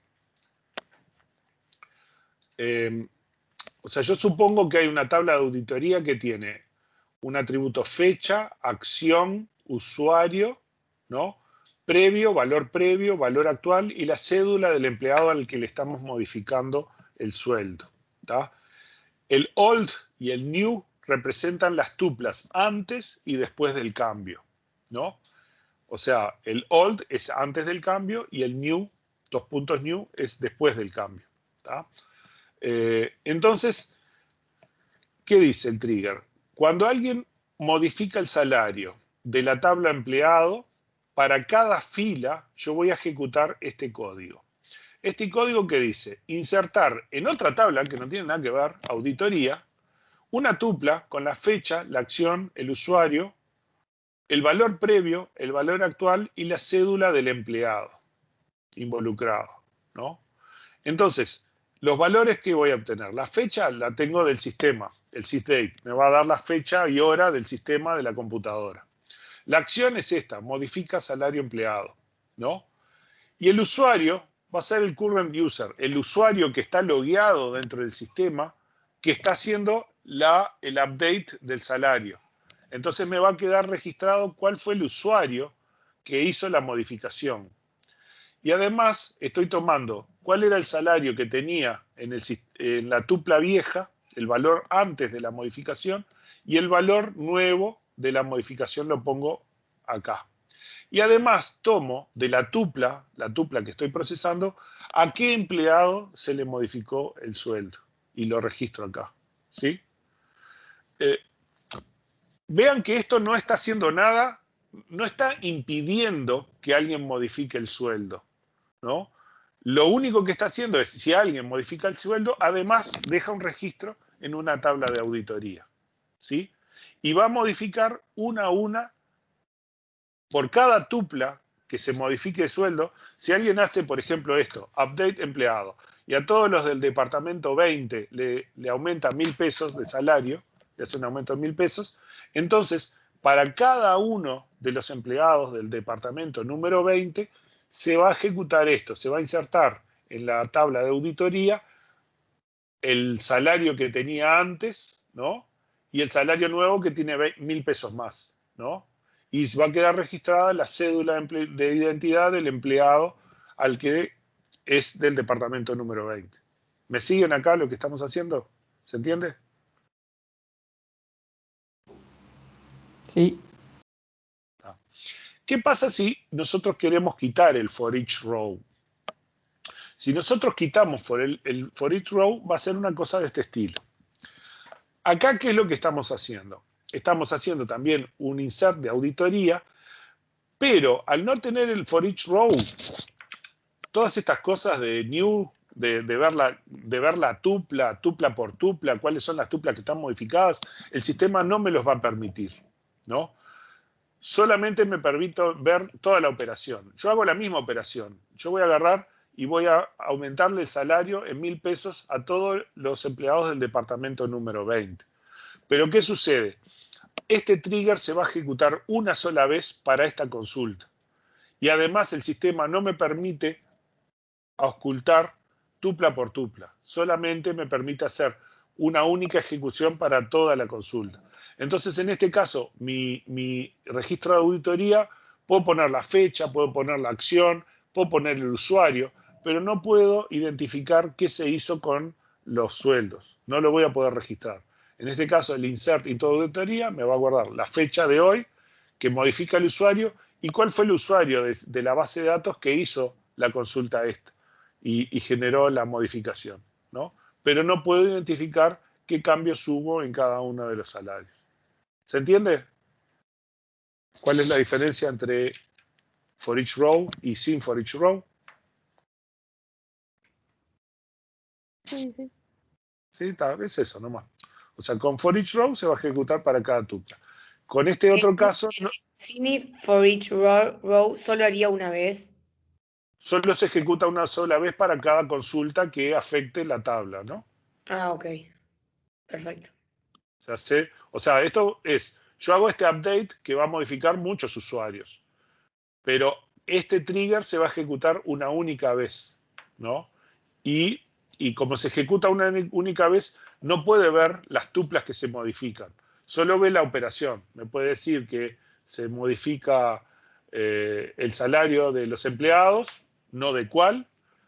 O sea, yo supongo que hay una tabla de auditoría que tiene un atributo fecha, acción, usuario, ¿no? Previo, valor actual y la cédula del empleado al que le estamos modificando el sueldo, ¿tá? El old y el new representan las tuplas antes y después del cambio, ¿no? O sea, el old es antes del cambio y el new, 2 puntos new, es después del cambio, ¿tá? Entonces, ¿qué dice el trigger? Cuando alguien modifica el salario de la tabla empleado, para cada fila yo voy a ejecutar este código. Este código que dice insertar en otra tabla que no tiene nada que ver, auditoría, una tupla con la fecha, la acción, el usuario, el valor previo, el valor actual y la cédula del empleado. involucrado, ¿no? Entonces, los valores que voy a obtener. La fecha la tengo del sistema, el sysdate. Me va a dar la fecha y hora del sistema de la computadora. La acción es esta, modifica salario empleado, ¿no? Y el usuario va a ser el current user, el usuario que está logueado dentro del sistema, que está haciendo el update del salario. Entonces me va a quedar registrado cuál fue el usuario que hizo la modificación. Y además estoy tomando cuál era el salario que tenía en la tupla vieja, el valor antes de la modificación, y el valor nuevo de la modificación lo pongo acá. Y además tomo de la tupla que estoy procesando, a qué empleado se le modificó el sueldo. Y lo registro acá. ¿Sí? Vean que esto no está haciendo nada, no está impidiendo que alguien modifique el sueldo, ¿no? Lo único que está haciendo es, si alguien modifica el sueldo, además deja un registro en una tabla de auditoría, ¿sí? Y va a modificar una a una por cada tupla que se modifique el sueldo. Si alguien hace, por ejemplo, esto, update empleado, y a todos los del departamento 20 le aumenta 1.000 pesos de salario, le hace un aumento de 1.000 pesos, entonces, para cada uno de los empleados del departamento número 20, se va a ejecutar esto, se va a insertar en la tabla de auditoría el salario que tenía antes, ¿no? Y el salario nuevo que tiene 1.000 pesos más, ¿no? Y va a quedar registrada la cédula de identidad del empleado al que es del departamento número 20. ¿Me siguen acá lo que estamos haciendo? ¿Se entiende? Sí. ¿Qué pasa si nosotros queremos quitar el for each row? Si nosotros quitamos el for each row, va a ser una cosa de este estilo. Acá, ¿qué es lo que estamos haciendo? Estamos haciendo también un insert de auditoría, pero al no tener el for each row, todas estas cosas de new, de ver la tupla por tupla, cuáles son las tuplas que están modificadas, el sistema no me los va a permitir, ¿no? Solamente me permito ver toda la operación. Yo hago la misma operación. Yo voy a agarrar y voy a aumentarle el salario en 1.000 pesos a todos los empleados del departamento número 20. Pero ¿qué sucede? Este trigger se va a ejecutar una sola vez para esta consulta. Y además el sistema no me permite auscultar tupla por tupla. Solamente me permite hacer una única ejecución para toda la consulta. Entonces, en este caso, mi registro de auditoría, puedo poner la fecha, puedo poner la acción, puedo poner el usuario, pero no puedo identificar qué se hizo con los sueldos. No lo voy a poder registrar. En este caso, el insert y toda auditoría me va a guardar la fecha de hoy, que modifica el usuario, y cuál fue el usuario de la base de datos que hizo la consulta esta y generó la modificación, ¿no? Pero no puedo identificar qué cambios hubo en cada uno de los salarios. ¿Se entiende? ¿Cuál es la diferencia entre for each row y sin for each row? Sí, sí. Sí, es eso nomás. O sea, con for each row se va a ejecutar para cada tupla. Con este otro caso, no, Sin for each row solo haría una vez. solo se ejecuta una sola vez para cada consulta que afecte la tabla, ¿no? Ah, ok. Perfecto. O sea, esto es, yo hago este update que va a modificar muchos usuarios, pero este trigger se va a ejecutar una única vez, ¿no? Y como se ejecuta una única vez, no puede ver las tuplas que se modifican, solo ve la operación. Me puede decir que se modifica el salario de los empleados, no de cuál,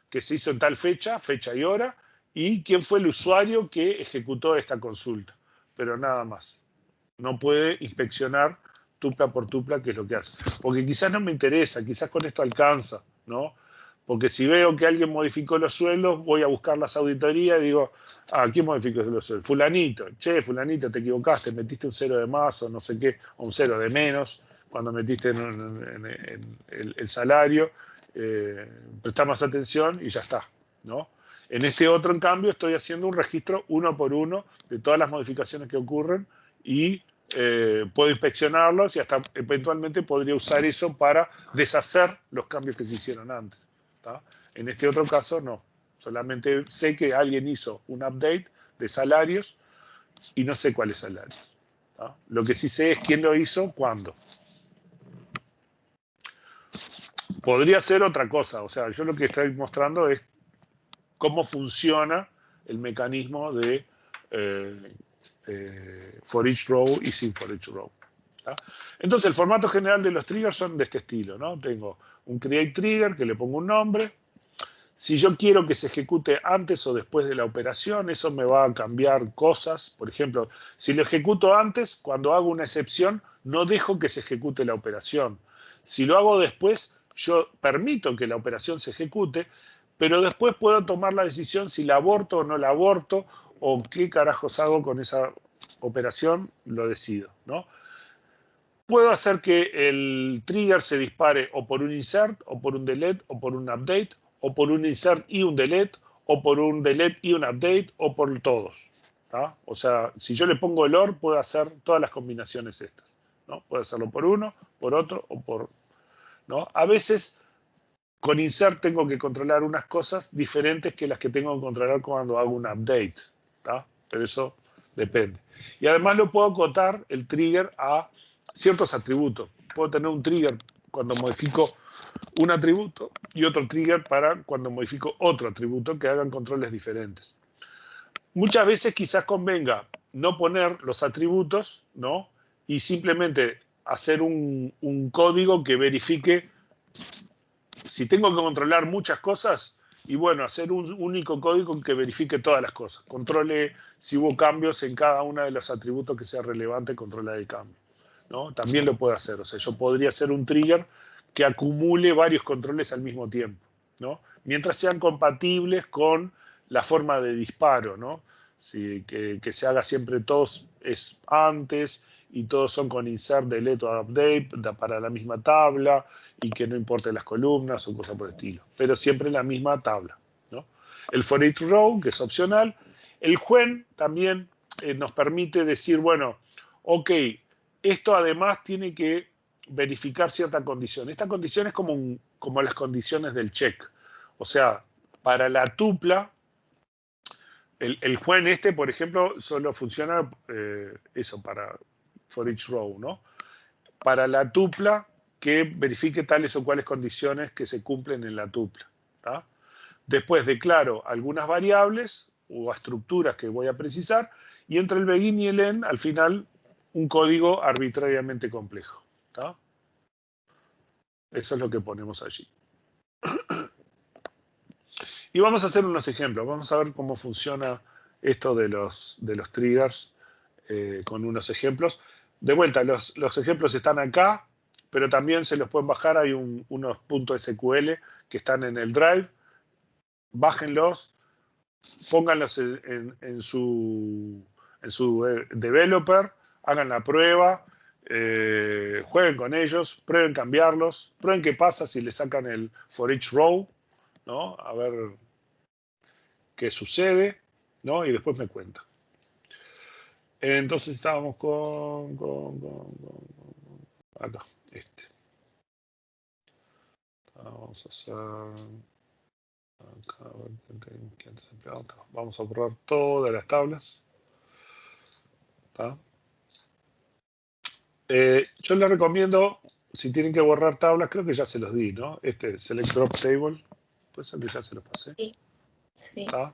que se hizo en tal fecha, fecha y hora, y quién fue el usuario que ejecutó esta consulta, pero nada más. No puede inspeccionar tupla por tupla qué es lo que hace. Porque quizás no me interesa, quizás con esto alcanza, ¿no? Porque si veo que alguien modificó los sueldos, voy a buscar las auditorías y digo, ¿quién modificó los sueldos? Fulanito. Che, fulanito, te equivocaste, metiste un 0 de más o no sé qué, o un 0 de menos cuando metiste en el salario. Presta más atención y ya está, ¿no? En este otro, en cambio, estoy haciendo un registro uno por uno de todas las modificaciones que ocurren y puedo inspeccionarlos y hasta eventualmente podría usar eso para deshacer los cambios que se hicieron antes. ¿tá? En este otro caso, no. Solamente sé que alguien hizo un update de salarios y no sé cuáles salarios. ¿Tá? Lo que sí sé es quién lo hizo, cuándo. Podría ser otra cosa. O sea, yo lo que estoy mostrando es cómo funciona el mecanismo de for each row y sin for each row. ¿Tá? Entonces, el formato general de los triggers son de este estilo, ¿no? Tengo un create trigger que le pongo un nombre. Si yo quiero que se ejecute antes o después de la operación, eso me va a cambiar cosas. Por ejemplo, si lo ejecuto antes, cuando hago una excepción, no dejo que se ejecute la operación. Si lo hago después, yo permito que la operación se ejecute, pero después puedo tomar la decisión si la aborto o no la aborto, o qué carajos hago con esa operación, lo decido, ¿no? Puedo hacer que el trigger se dispare o por un insert, o por un delete, o por un update, o por un insert y un delete, o por un delete y un update, o por todos. ¿Tá? O sea, si yo le pongo el OR, puedo hacer todas las combinaciones estas, ¿no? Puedo hacerlo por uno, por otro, o por... ¿no? A veces, con insert tengo que controlar unas cosas diferentes que las que tengo que controlar cuando hago un update. ¿Tá? Pero eso depende. Y además lo puedo acotar, el trigger, a ciertos atributos. Puedo tener un trigger cuando modifico un atributo y otro trigger para cuando modifico otro atributo que hagan controles diferentes. Muchas veces quizás convenga no poner los atributos, ¿no? Y simplemente hacer un código que verifique si tengo que controlar muchas cosas. Y bueno, hacer un único código que verifique todas las cosas. Controle si hubo cambios en cada uno de los atributos que sea relevante controlar el cambio, ¿no? También lo puedo hacer. O sea, yo podría hacer un trigger que acumule varios controles al mismo tiempo, ¿no? Mientras sean compatibles con la forma de disparo, ¿no? Sí, que se haga siempre todos es antes y todos son con insert, delete o update para la misma tabla y que no importe las columnas o cosas por el estilo, pero siempre la misma tabla, ¿no? El for each row, que es opcional. El when también nos permite decir, bueno, ok, esto además tiene que verificar cierta condición. Esta condición es como las condiciones del check. O sea, para la tupla, el when este, por ejemplo, solo funciona eso, para for each row, ¿no? Para la tupla, que verifique tales o cuales condiciones que se cumplen en la tupla. ¿Tá? Después declaro algunas variables o estructuras que voy a precisar, y entre el begin y el end, al final, un código arbitrariamente complejo. ¿Tá? Eso es lo que ponemos allí. Y vamos a hacer unos ejemplos. Vamos a ver cómo funciona esto de los triggers con unos ejemplos. De vuelta, los ejemplos están acá, pero también se los pueden bajar. Hay unos .sql que están en el drive. Bájenlos, pónganlos en su developer, hagan la prueba, jueguen con ellos, prueben cambiarlos, prueben qué pasa si le sacan el for each row, ¿no? A ver qué sucede, ¿no? Y después me cuentan. Entonces estábamos acá, este. Vamos a hacer acá, vamos a borrar todas las tablas. ¿Tá? Yo les recomiendo, si tienen que borrar tablas, creo que ya se los di, ¿no? Este Select Drop Table, puede ser que ya se los pasé. Sí. Sí. ¿Tá?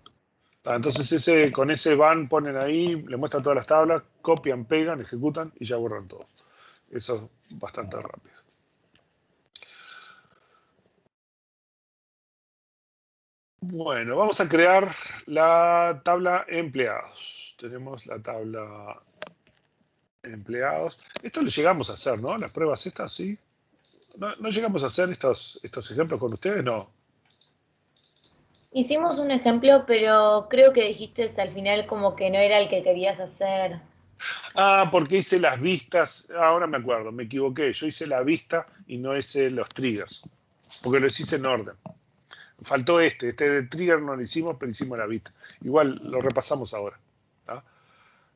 Entonces con ese van, ponen ahí, le muestran todas las tablas, copian, pegan, ejecutan y ya borran todo. Eso es bastante rápido. Bueno, vamos a crear la tabla empleados. Tenemos la tabla empleados. Esto lo llegamos a hacer, ¿no? Las pruebas estas, ¿sí? ¿No llegamos a hacer estos ejemplos con ustedes? No. Hicimos un ejemplo, pero creo que dijiste al final como que no era el que querías hacer. Ah, porque hice las vistas. Ahora me acuerdo, me equivoqué. Yo hice la vista y no hice los triggers. Porque los hice en orden. Faltó este de trigger no lo hicimos, pero hicimos la vista. Igual lo repasamos ahora. ¿Tá?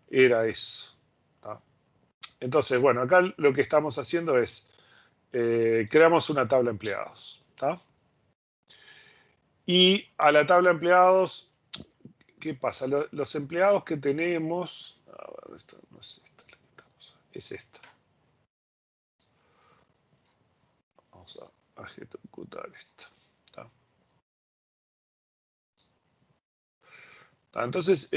Era eso. ¿Tá? Entonces, bueno, acá lo que estamos haciendo es creamos una tabla empleados. ¿Tá? Y a la tabla de empleados, ¿qué pasa? Los empleados que tenemos, a ver, esto no es esta, es esta. Vamos a ejecutar esto. Entonces,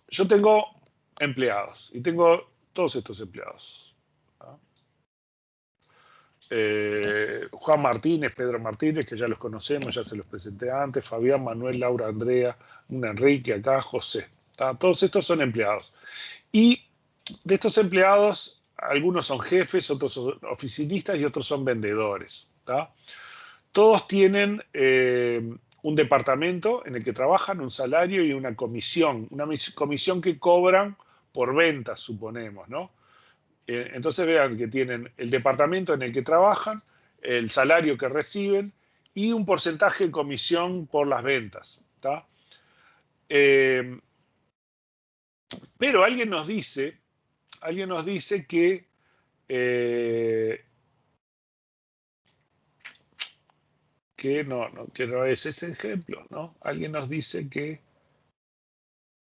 yo tengo empleados y tengo todos estos empleados. Juan Martínez, Pedro Martínez, que ya los conocemos, ya se los presenté antes, Fabián, Manuel, Laura, Andrea, un Enrique acá, José. Todos estos son empleados. Y de estos empleados, algunos son jefes, otros son oficinistas y otros son vendedores. Todos tienen un departamento en el que trabajan, un salario y una comisión que cobran por ventas, suponemos, ¿no? Entonces vean que tienen el departamento en el que trabajan, el salario que reciben y un porcentaje de comisión por las ventas. Pero alguien nos dice que no es ese ejemplo, ¿no? Alguien nos dice que...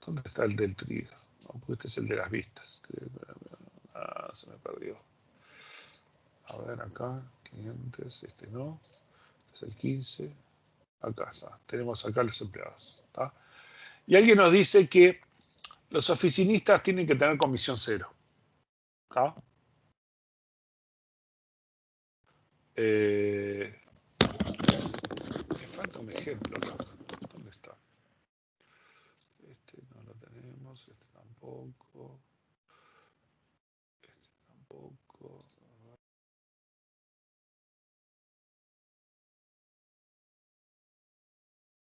¿Dónde está el del trigger? No, porque este es el de las vistas. Se me perdió. A ver, acá, clientes, este no. Este es el 15. Acá está. Tenemos acá los empleados. ¿Tá? Y alguien nos dice que los oficinistas tienen que tener comisión cero. ¿Tá? Me falta un ejemplo. ¿Dónde está? Este no lo tenemos, este tampoco. Este tampoco.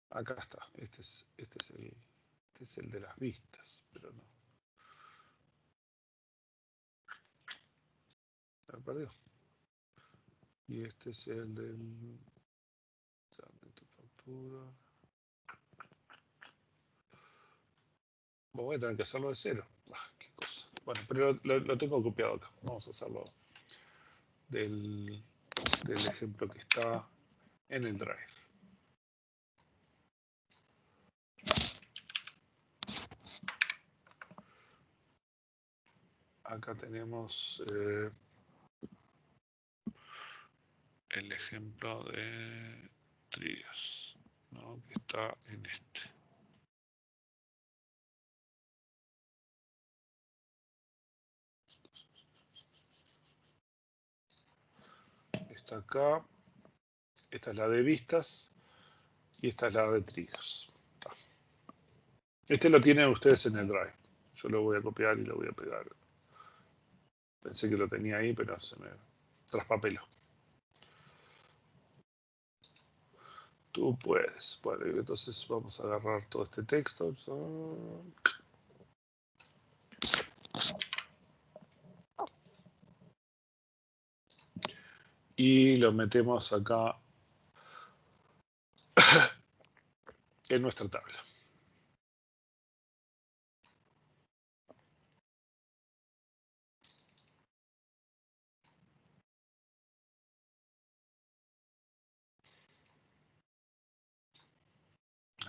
Acá está. Este es el de las vistas, pero no. Me perdió. Y este es el del... de tu factura. Voy a tener que hacerlo de cero. Qué cosa. Bueno, pero lo tengo copiado acá. Vamos a hacerlo del ejemplo que está en el Drive. Acá tenemos el ejemplo de triggers, ¿no? Que está en este. Está acá. Esta es la de vistas y esta es la de triggers. Este lo tienen ustedes en el Drive. Yo lo voy a copiar y lo voy a pegar. Pensé que lo tenía ahí, pero se me traspapeló. Tú puedes. Bueno, entonces vamos a agarrar todo este texto. Y lo metemos acá en nuestra tabla.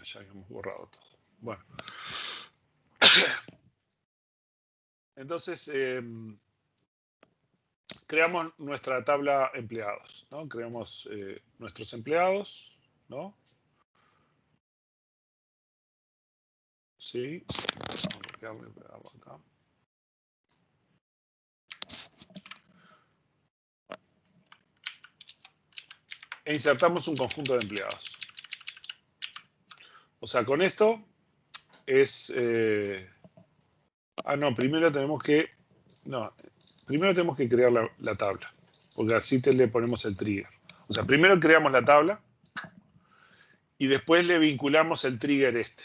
Ya habíamos borrado todo. Bueno. Entonces, creamos nuestra tabla empleados, ¿no? Creamos nuestros empleados, ¿no? Sí. Vamos a copiarlo y pegarlo acá. E insertamos un conjunto de empleados. O sea, con esto es... primero tenemos que... primero tenemos que crear la tabla, porque así le ponemos el trigger. O sea, primero creamos la tabla y después le vinculamos el trigger este.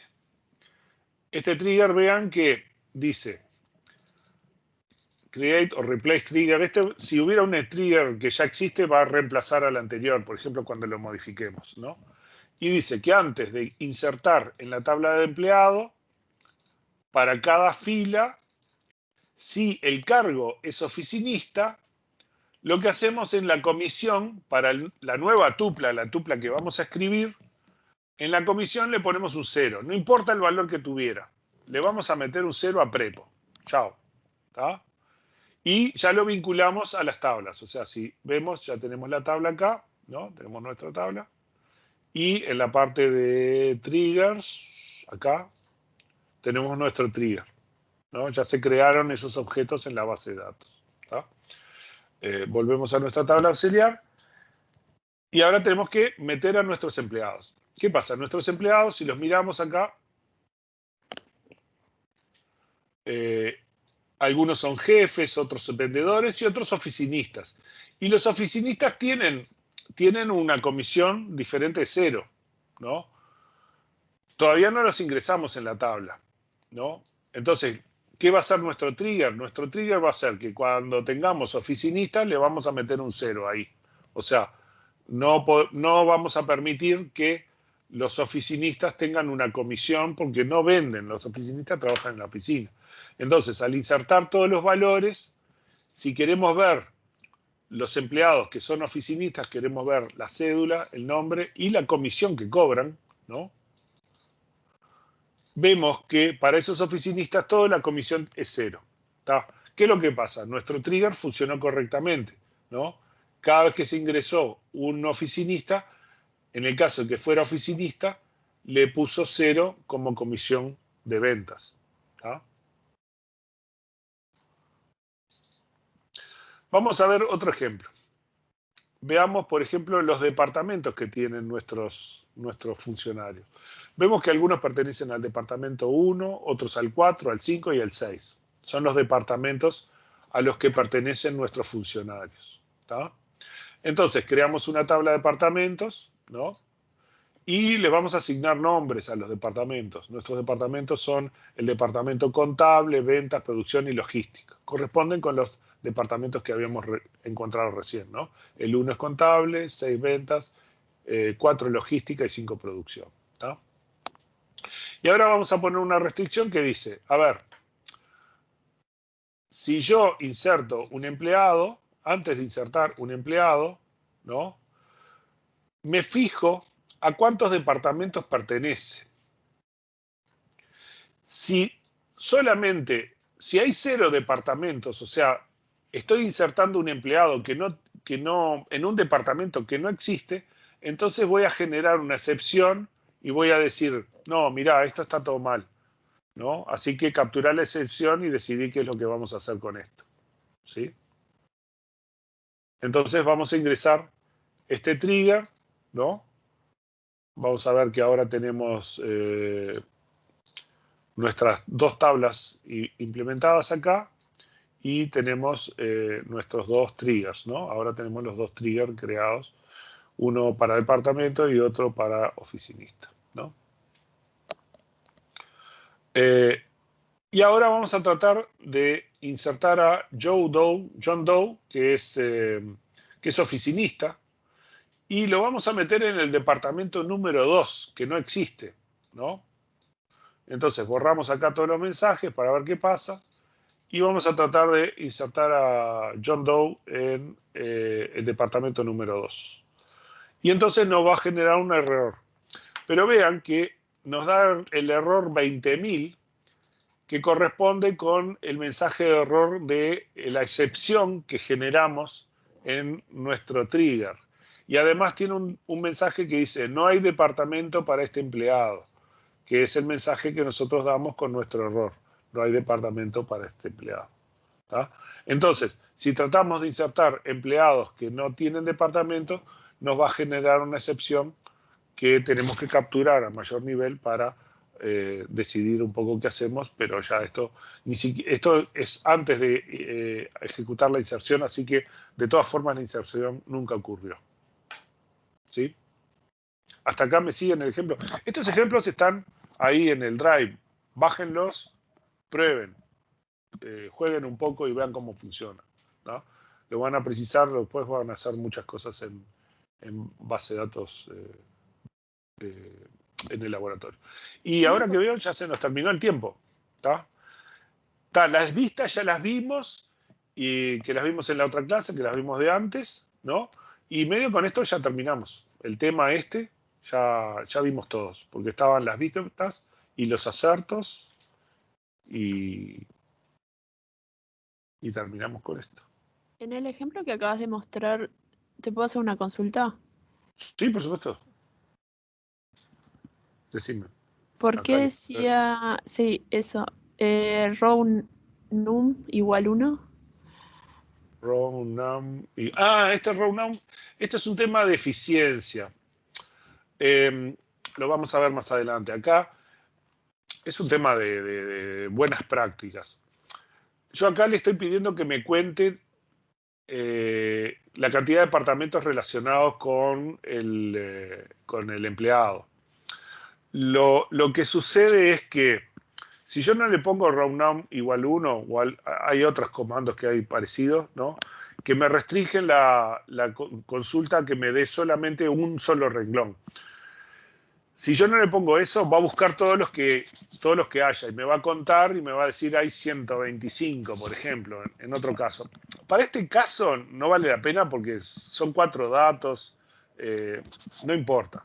Este trigger, vean que dice create o replace trigger. Si hubiera un trigger que ya existe, va a reemplazar al anterior, por ejemplo, cuando lo modifiquemos, ¿no? Y dice que antes de insertar en la tabla de empleado, para cada fila, si el cargo es oficinista, lo que hacemos en la comisión para la nueva tupla, la tupla que vamos a escribir, En la comisión le ponemos un 0. No importa el valor que tuviera. Le vamos a meter un 0 a prepo. Chao. ¿Está? Y ya lo vinculamos a las tablas. O sea, si vemos, ya tenemos la tabla acá, ¿no? Tenemos nuestra tabla. Y en la parte de triggers, acá, tenemos nuestro trigger, ¿no? Ya se crearon esos objetos en la base de datos. ¿Está? Volvemos a nuestra tabla auxiliar. Y ahora tenemos que meter a nuestros empleados. ¿Qué pasa? Nuestros empleados, si los miramos acá, algunos son jefes, otros son vendedores y otros oficinistas. Y los oficinistas tienen una comisión diferente de 0, ¿no? Todavía no los ingresamos en la tabla, ¿no? Entonces, ¿qué va a ser nuestro trigger? Nuestro trigger va a ser que cuando tengamos oficinistas le vamos a meter un 0 ahí. O sea, no vamos a permitir que los oficinistas tengan una comisión porque no venden. Los oficinistas trabajan en la oficina. Entonces, al insertar todos los valores, si queremos ver los empleados que son oficinistas, queremos ver la cédula, el nombre y la comisión que cobran, ¿no? Vemos que para esos oficinistas toda la comisión es 0. ¿Está? ¿Qué es lo que pasa? Nuestro trigger funcionó correctamente, ¿no? Cada vez que se ingresó un oficinista, en el caso de que fuera oficinista, le puso 0 como comisión de ventas. ¿Está? Vamos a ver otro ejemplo. Veamos, por ejemplo, los departamentos que tienen nuestros funcionarios. Vemos que algunos pertenecen al departamento 1, otros al 4, al 5 y al 6. Son los departamentos a los que pertenecen nuestros funcionarios. ¿Está? Entonces, creamos una tabla de departamentos, ¿no? Y le vamos a asignar nombres a los departamentos. Nuestros departamentos son el departamento contable, ventas, producción y logística. Corresponden con los departamentos que habíamos encontrado recién, ¿no? El 1 es contable, 6 ventas, 4 logística y 5 producción. ¿Está? Y ahora vamos a poner una restricción que dice, a ver, si yo inserto un empleado, antes de insertar un empleado, ¿no? Me fijo a cuántos departamentos pertenece. Si hay 0 departamentos, o sea, estoy insertando un empleado en un departamento que no existe, entonces voy a generar una excepción y voy a decir, no, mirá, esto está todo mal, ¿no? Así que capturar la excepción y decidir qué es lo que vamos a hacer con esto, ¿sí? Entonces vamos a ingresar este trigger, ¿no? Vamos a ver que ahora tenemos nuestras 2 tablas implementadas acá y tenemos nuestros 2 triggers, ¿no? Ahora tenemos los 2 triggers creados, uno para departamento y otro para oficinista, ¿no? Y ahora vamos a tratar de insertar a John Doe, que es oficinista, y lo vamos a meter en el departamento número 2, que no existe, ¿no? Entonces borramos acá todos los mensajes para ver qué pasa y vamos a tratar de insertar a John Doe en el departamento número 2. Y entonces nos va a generar un error. Pero vean que nos da el error 20.000, que corresponde con el mensaje de error de la excepción que generamos en nuestro trigger. Y además tiene un mensaje que dice, no hay departamento para este empleado, que es el mensaje que nosotros damos con nuestro error. No hay departamento para este empleado. ¿Tá? Entonces, si tratamos de insertar empleados que no tienen departamento, nos va a generar una excepción que tenemos que capturar a mayor nivel para decidir un poco qué hacemos, pero ya esto es antes de ejecutar la inserción, así que de todas formas la inserción nunca ocurrió. ¿Sí? Hasta acá me siguen el ejemplo. Estos ejemplos están ahí en el Drive. Bájenlos, prueben, jueguen un poco y vean cómo funciona, ¿no? Lo van a precisar, después van a hacer muchas cosas en base de datos en el laboratorio. Y ahora que veo, ya se nos terminó el tiempo. Las vistas ya las vimos, y que las vimos en la otra clase, que las vimos de antes, ¿no? Y medio con esto ya terminamos. El tema Ya vimos todos, porque estaban las vistas y los acertos y terminamos con esto. En el ejemplo que acabas de mostrar, ¿te puedo hacer una consulta? Sí, por supuesto. Decime. ¿Por Acá qué decía, sí, eso, row num igual 1? Rownum este Rownum, esto es un tema de eficiencia. Lo vamos a ver más adelante. Acá es un tema de buenas prácticas. Yo acá le estoy pidiendo que me cuente la cantidad de departamentos relacionados con el empleado. Lo que sucede es que si yo no le pongo rownum igual 1, hay otros comandos que hay parecidos, ¿no? Que me restringen la consulta que me dé solamente un solo renglón. Si yo no le pongo eso, va a buscar todos los que haya y me va a contar y me va a decir hay 125, por ejemplo, en otro caso. Para este caso no vale la pena porque son 4 datos, no importa.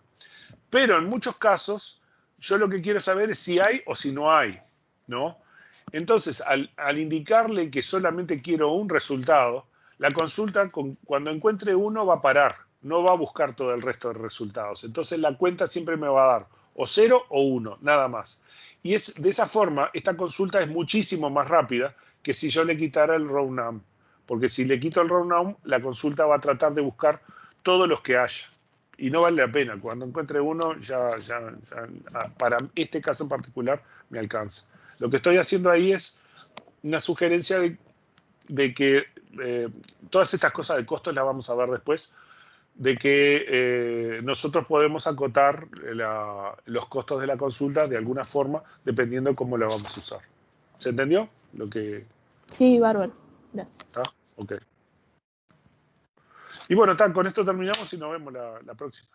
Pero en muchos casos, yo lo que quiero saber es si hay o si no hay, ¿no? Entonces, al indicarle que solamente quiero un resultado, la consulta, cuando encuentre uno, va a parar, no va a buscar todo el resto de resultados. Entonces, la cuenta siempre me va a dar o 0 o 1, nada más. Y de esa forma, esta consulta es muchísimo más rápida que si yo le quitara el rownum. Porque si le quito el rownum, la consulta va a tratar de buscar todos los que haya. Y no vale la pena. Cuando encuentre uno, para este caso en particular, me alcanza. Lo que estoy haciendo ahí es una sugerencia de que todas estas cosas de costos las vamos a ver después, de que nosotros podemos acotar los costos de la consulta de alguna forma, dependiendo de cómo la vamos a usar. ¿Se entendió? Sí, bárbaro. Gracias. ¿Está? Ok. Y bueno, con esto terminamos y nos vemos la próxima.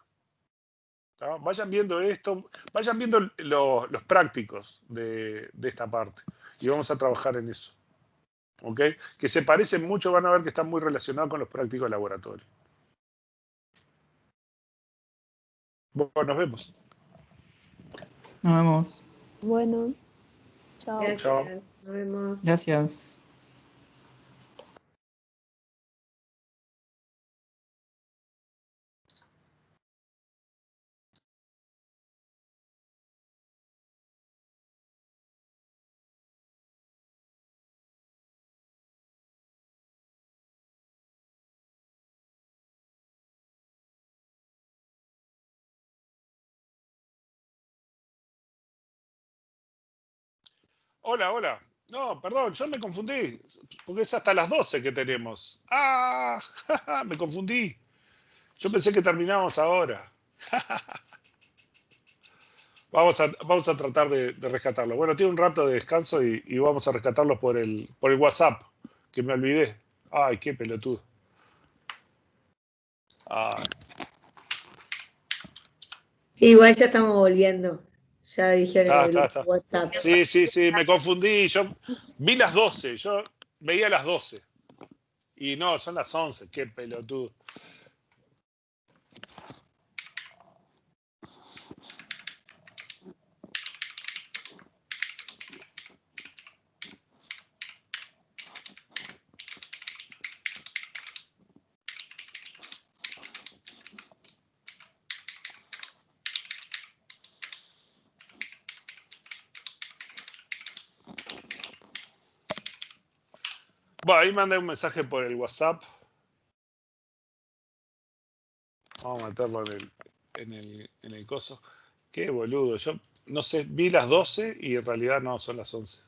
¿Tá? Vayan viendo esto, vayan viendo los prácticos de esta parte y vamos a trabajar en eso. ¿Ok? Que se parecen mucho, van a ver que están muy relacionados con los prácticos de laboratorio. Bueno, nos vemos. Nos vemos. Bueno, chao. Gracias. Chao. Nos vemos. Gracias. Hola, hola. No, perdón, yo me confundí, porque es hasta las 12 que tenemos. ¡Ah! Me confundí. Yo pensé que terminábamos ahora. Vamos a tratar de rescatarlo. Bueno, tiene un rato de descanso y vamos a rescatarlo por el WhatsApp, que me olvidé. Ay, qué pelotudo. Ay. Sí, igual ya estamos volviendo. Ya dijeron en el Está. WhatsApp. Sí, me confundí. Yo vi las 12, yo veía las 12. Y no, son las 11, qué pelotudo. Bueno, ahí mandé un mensaje por el WhatsApp. Vamos a meterlo en el coso. Qué boludo. Yo no sé, vi las 12 y en realidad no, son las 11.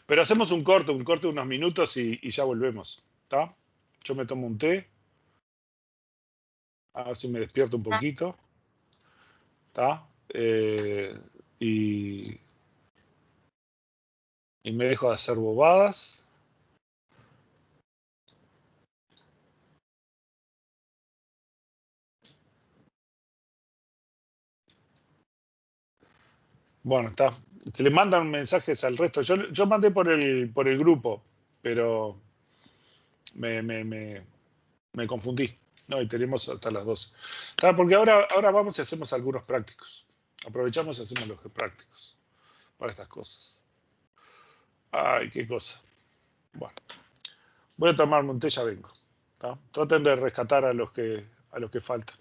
Pero hacemos un corte de unos minutos y ya volvemos. ¿Está? Yo me tomo un té. A ver si me despierto un poquito. ¿Está? Y me dejo de hacer bobadas. Bueno, está. Se le mandan mensajes al resto. Yo mandé por el grupo, pero me confundí. No, y tenemos hasta las 12. Porque ahora vamos y hacemos algunos prácticos. Aprovechamos y hacemos los prácticos para estas cosas. Ay, qué cosa. Bueno, voy a tomarme un té, ya vengo. ¿Tá? Traten de rescatar a los que faltan.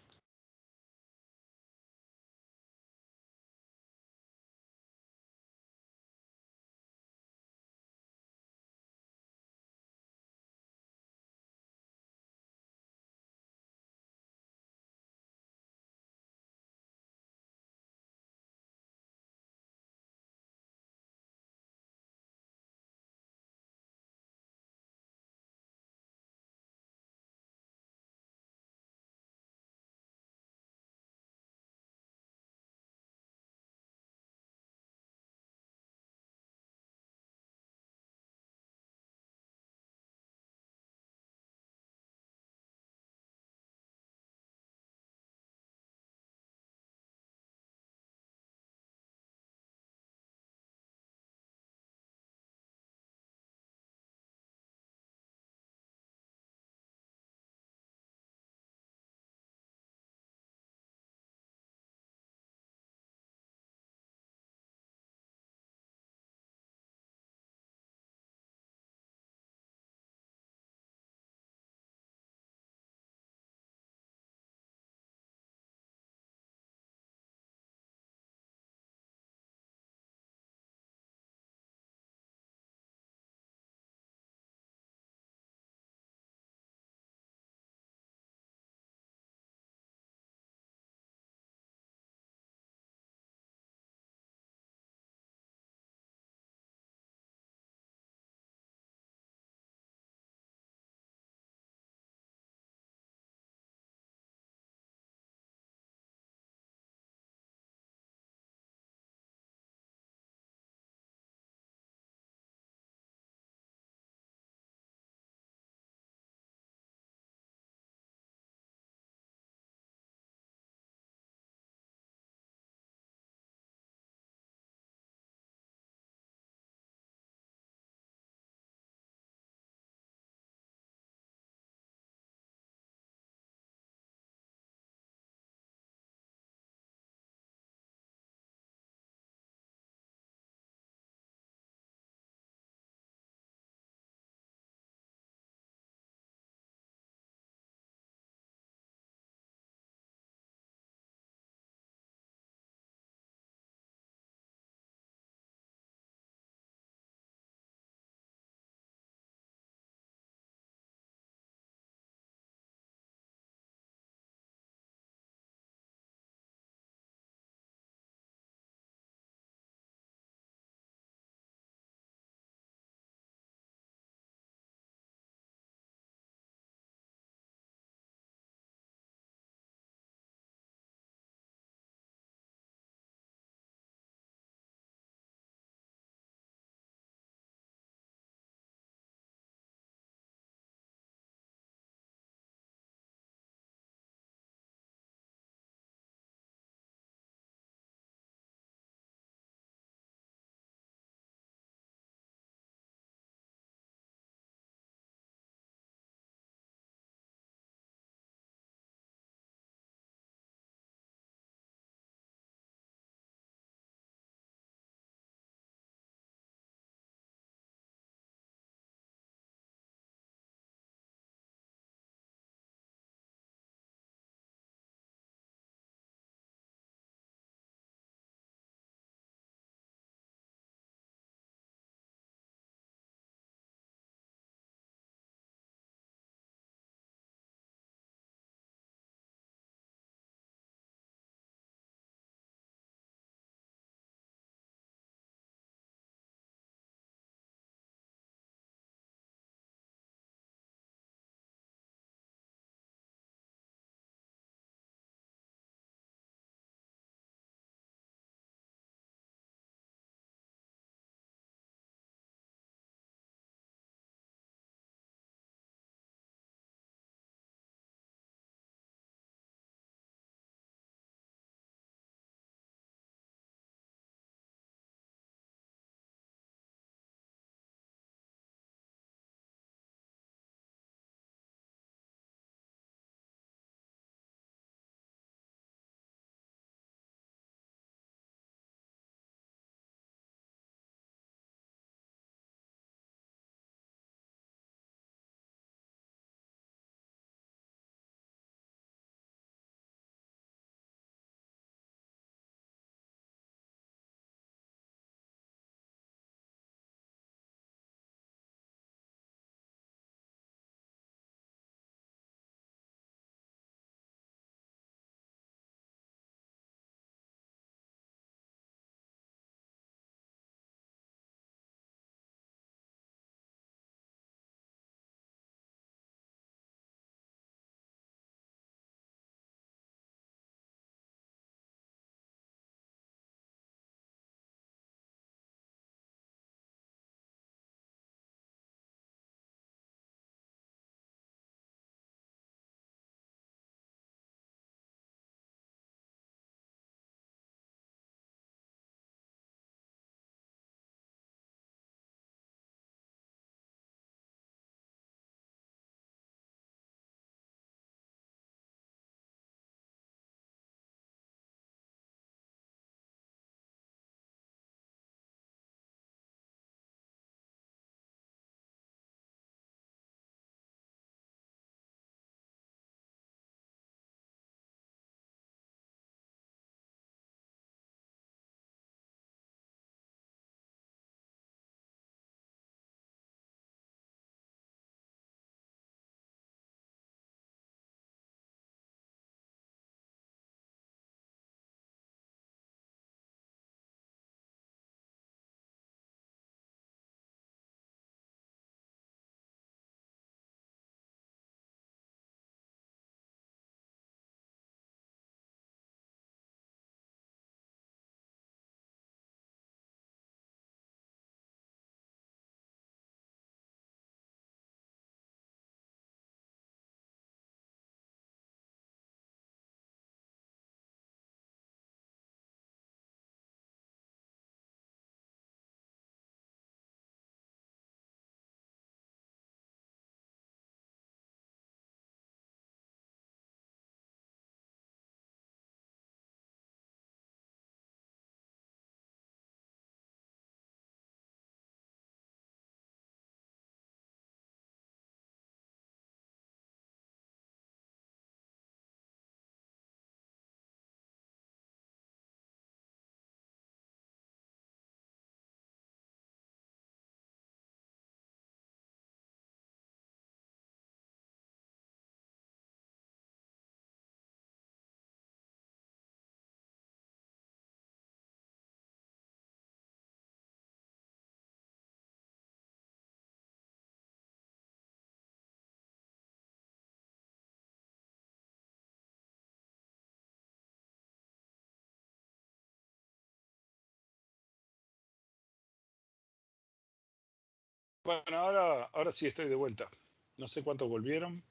Bueno, ahora sí estoy de vuelta. No sé cuántos volvieron.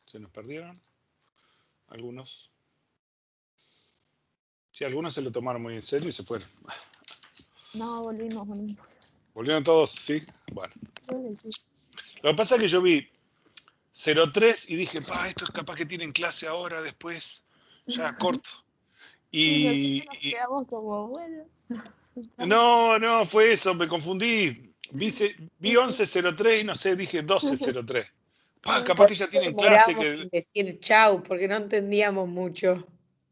Se nos perdieron. Algunos. Sí, algunos se lo tomaron muy en serio y se fueron. No, volvimos. ¿Volvieron todos? Sí. Bueno. Lo que pasa es que yo vi 03 y dije, esto es capaz que tienen clase ahora, después, ya corto. Y nosotros nos Y quedamos como, bueno. no, fue eso, me confundí. Vi 1103 y no sé, dije 1203. Capaz Por que ya eso tienen clase. demoramos en decir chau, porque no entendíamos mucho.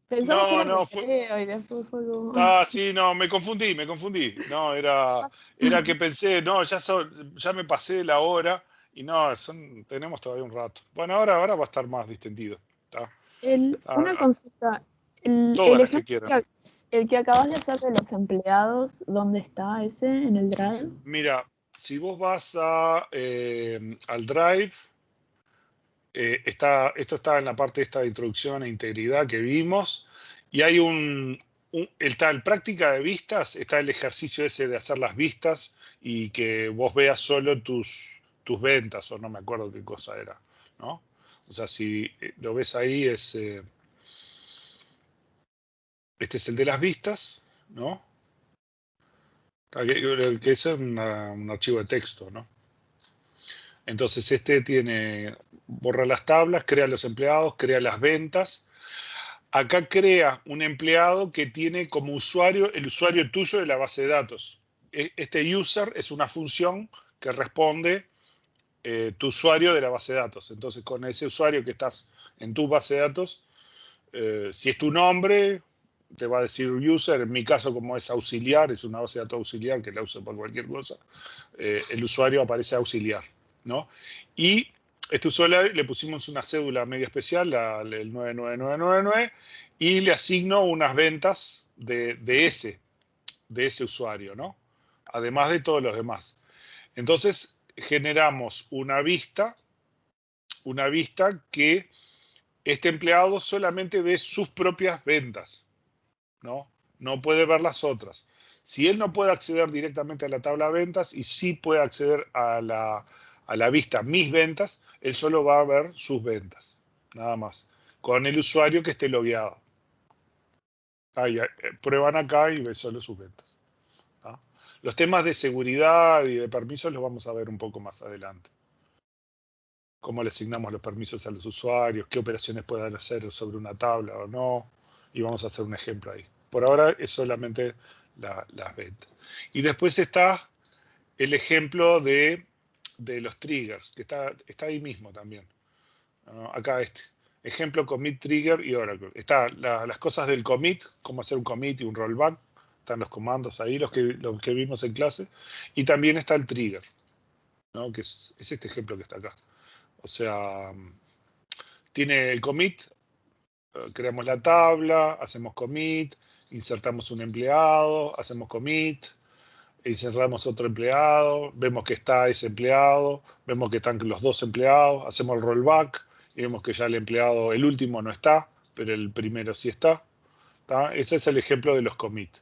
Pensamos que era No, fue. recreo y después fue como. Sí, no, me confundí. No, era que pensé, no, ya me pasé la hora y no, tenemos todavía un rato. Bueno, ahora va a estar más distendido. Una consulta. El Todas las que ejemplo quieran. el que acabas de hacer de los empleados, ¿dónde está ese? ¿En el Drive? Mira, si vos vas al Drive, esto está en la parte esta de introducción e integridad que vimos, y hay está en práctica de vistas, está el ejercicio ese de hacer las vistas y que vos veas solo tus ventas, o no me acuerdo qué cosa era, ¿no? O sea, si lo ves ahí, este es el de las vistas, ¿no? Que es un archivo de texto, ¿no? Entonces borra las tablas, crea los empleados, crea las ventas. Acá crea un empleado que tiene como usuario el usuario tuyo de la base de datos. Este user es una función que responde tu usuario de la base de datos. Entonces, con ese usuario que estás en tu base de datos, si es tu nombre, te va a decir user. En mi caso, como es auxiliar, es una base de datos auxiliar que la uso por cualquier cosa, el usuario aparece auxiliar, ¿no? Y este usuario le pusimos una cédula media especial, el 99999, y le asigno unas ventas de ese usuario, ¿no? Además de todos los demás. Entonces, generamos una vista que este empleado solamente ve sus propias ventas, ¿no? No puede ver las otras. Si él no puede acceder directamente a la tabla de ventas y sí puede acceder a la vista mis ventas, él solo va a ver sus ventas, nada más, con el usuario que esté logueado. Prueban acá y ve solo sus ventas. ¿No? Los temas de seguridad y de permisos los vamos a ver un poco más adelante. Cómo le asignamos los permisos a los usuarios, qué operaciones pueden hacer sobre una tabla o no, y vamos a hacer un ejemplo ahí. Por ahora es solamente las ventas. Y después está el ejemplo de los triggers, que está ahí mismo también. Acá ejemplo commit trigger y Oracle. Están las cosas del commit, cómo hacer un commit y un rollback. Están los comandos ahí, los que vimos en clase. Y también está el trigger, ¿no? Que es este ejemplo que está acá. O sea, tiene el commit, creamos la tabla, hacemos commit, insertamos un empleado, hacemos commit, insertamos otro empleado, vemos que está ese empleado, vemos que están los dos empleados, hacemos el rollback y vemos que ya el último no está, pero el primero sí está. Ese es el ejemplo de los commit.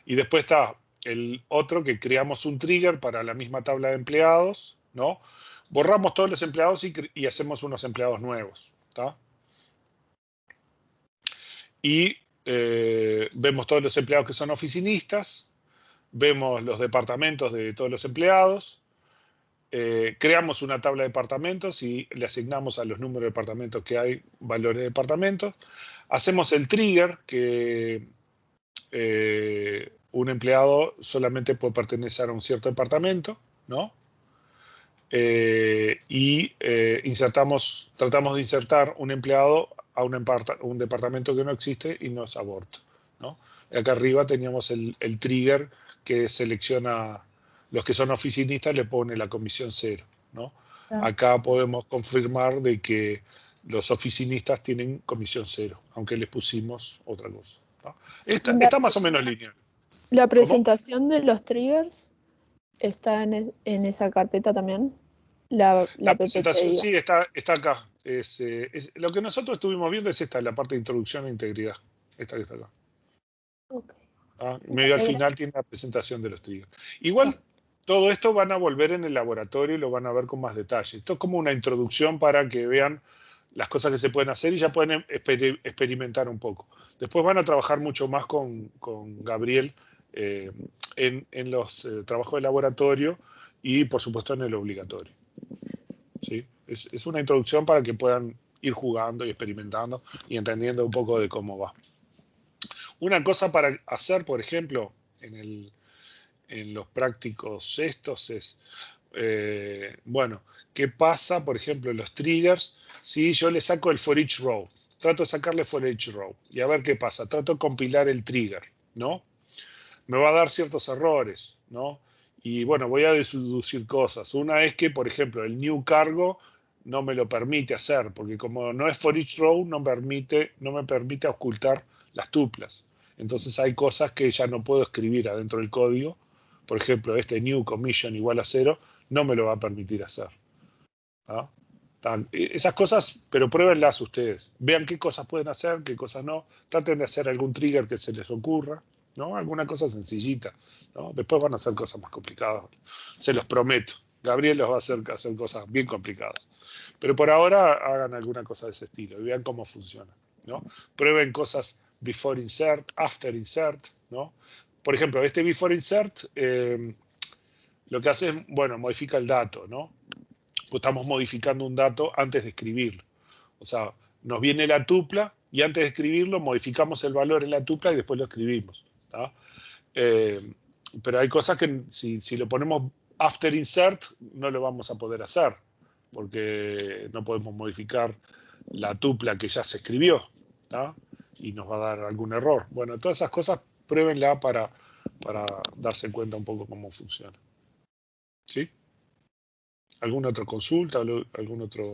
Y después está el otro que creamos un trigger para la misma tabla de empleados, ¿no? Borramos todos los empleados y hacemos unos empleados nuevos. Y vemos todos los empleados que son oficinistas, vemos los departamentos de todos los empleados, creamos una tabla de departamentos y le asignamos a los números de departamentos que hay valores de departamentos, hacemos el trigger que un empleado solamente puede pertenecer a un cierto departamento, ¿no? Y tratamos de insertar un empleado a un departamento que no existe y nos aborta, ¿no? Acá arriba teníamos el trigger que selecciona los que son oficinistas, le pone la comisión 0, ¿no? Acá podemos confirmar de que los oficinistas tienen comisión 0, aunque les pusimos otra cosa, ¿no? Está más o menos lineal. ¿La presentación de los triggers está en esa carpeta también? La presentación PPT, sí está acá. Lo que nosotros estuvimos viendo es la parte de introducción e integridad. Esta que está acá. Okay. Medio al final tiene la presentación de los triggers. Igual Todo esto van a volver en el laboratorio y lo van a ver con más detalle. Esto es como una introducción para que vean las cosas que se pueden hacer y ya pueden experimentar un poco. Después van a trabajar mucho más con Gabriel en los trabajos de laboratorio y, por supuesto, en el obligatorio. ¿Sí? Es una introducción para que puedan ir jugando y experimentando y entendiendo un poco de cómo va. Una cosa para hacer, por ejemplo, en los prácticos estos es, bueno, ¿qué pasa, por ejemplo, en los triggers si yo le saco el for each row? Trato de sacarle for each row y a ver qué pasa. Trato de compilar el trigger, ¿no? Me va a dar ciertos errores, ¿no? Y bueno, voy a deducir cosas. Una es que, por ejemplo, el new cargo no me lo permite hacer, porque como no es for each row, no me permite ocultar las tuplas. Entonces hay cosas que ya no puedo escribir adentro del código. Por ejemplo, este new commission igual a 0 no me lo va a permitir hacer. ¿Ah? Esas cosas, pero pruébenlas ustedes. Vean qué cosas pueden hacer, qué cosas no. Traten de hacer algún trigger que se les ocurra, ¿no? Alguna cosa sencillita, ¿no? Después van a hacer cosas más complicadas. Se los prometo. Gabriel los va a hacer cosas bien complicadas. Pero por ahora hagan alguna cosa de ese estilo y vean cómo funciona, ¿no? Prueben cosas before insert, after insert, ¿no? Por ejemplo, este before insert lo que hace es, bueno, modifica el dato, ¿no? Pues estamos modificando un dato antes de escribirlo. O sea, nos viene la tupla y antes de escribirlo modificamos el valor en la tupla y después lo escribimos. Pero hay cosas que si lo ponemos after insert no lo vamos a poder hacer porque no podemos modificar la tupla que ya se escribió, ¿tá? Y nos va a dar algún error. Bueno, todas esas cosas pruébenla para darse cuenta un poco cómo funciona. ¿Sí? ¿Alguna otra consulta? ¿Algún otro?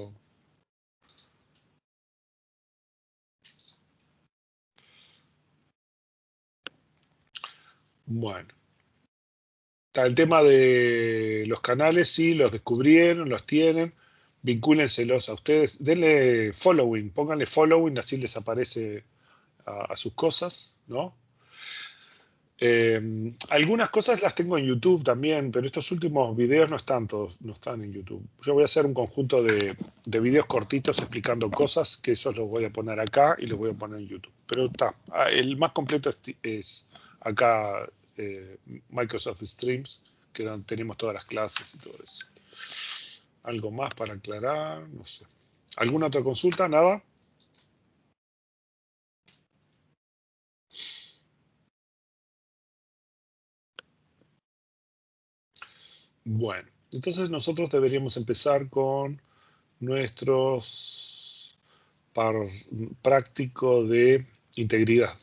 Bueno. Está el tema de los canales, sí, los descubrieron, los tienen. Vincúlenselos a ustedes. Denle following, pónganle following, así les aparece a sus cosas, ¿no? Algunas cosas las tengo en YouTube también, pero estos últimos videos no están todos, no están en YouTube. Yo voy a hacer un conjunto de videos cortitos explicando cosas, que esos los voy a poner acá y los voy a poner en YouTube. Pero está, el más completo es acá Microsoft Streams, que donde tenemos todas las clases y todo eso. ¿Algo más para aclarar? No sé. ¿Alguna otra consulta? ¿Nada? Bueno, entonces nosotros deberíamos empezar con nuestros práctico de integridad,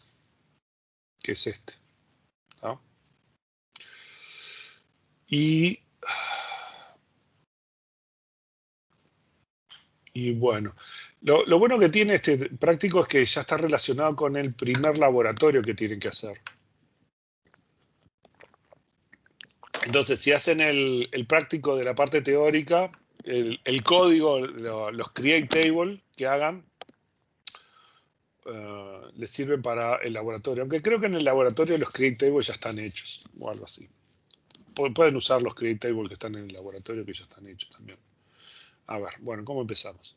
que es este. ¿No? Y bueno, lo bueno que tiene este práctico es que ya está relacionado con el primer laboratorio que tienen que hacer. Entonces, si hacen el práctico de la parte teórica, el código, los create table que hagan, les sirven para el laboratorio. Aunque creo que en el laboratorio los create tables ya están hechos o algo así. Pueden usar los create tables que están en el laboratorio que ya están hechos también. A ver, bueno, ¿cómo empezamos?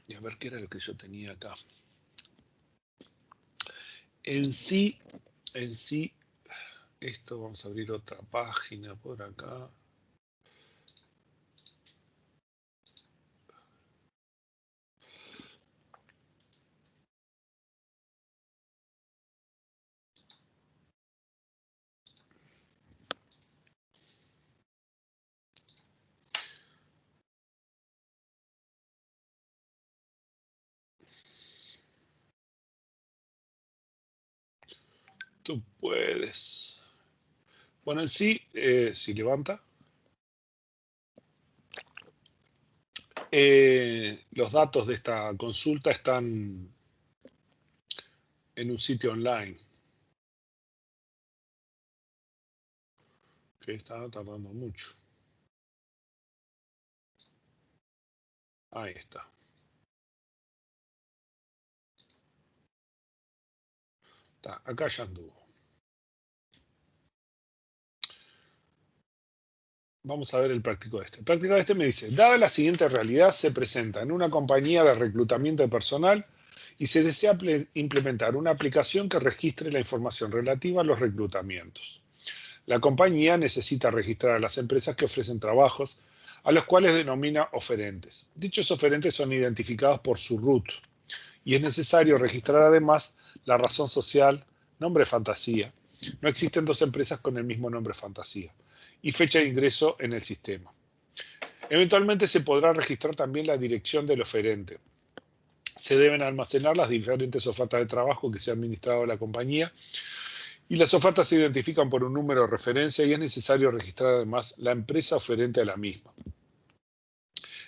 Y a ver qué era lo que yo tenía acá. En sí, esto vamos a abrir otra página por acá. Tú puedes. Bueno, en sí, si levanta. Los datos de esta consulta están en un sitio online. Que está tardando mucho. Ahí está. Acá ya anduvo. vamos a ver el práctico de este. El práctico de este me dice, dada la siguiente realidad, se presenta en una compañía de reclutamiento de personal y se desea implementar una aplicación que registre la información relativa a los reclutamientos. La compañía necesita registrar a las empresas que ofrecen trabajos, a los cuales denomina oferentes. Dichos oferentes son identificados por su RUT y es necesario registrar además la razón social, nombre fantasía. No existen dos empresas con el mismo nombre fantasía. Y fecha de ingreso en el sistema. Eventualmente se podrá registrar también la dirección del oferente. Se deben almacenar las diferentes ofertas de trabajo que se han administrado a la compañía y las ofertas se identifican por un número de referencia y es necesario registrar además la empresa oferente a la misma,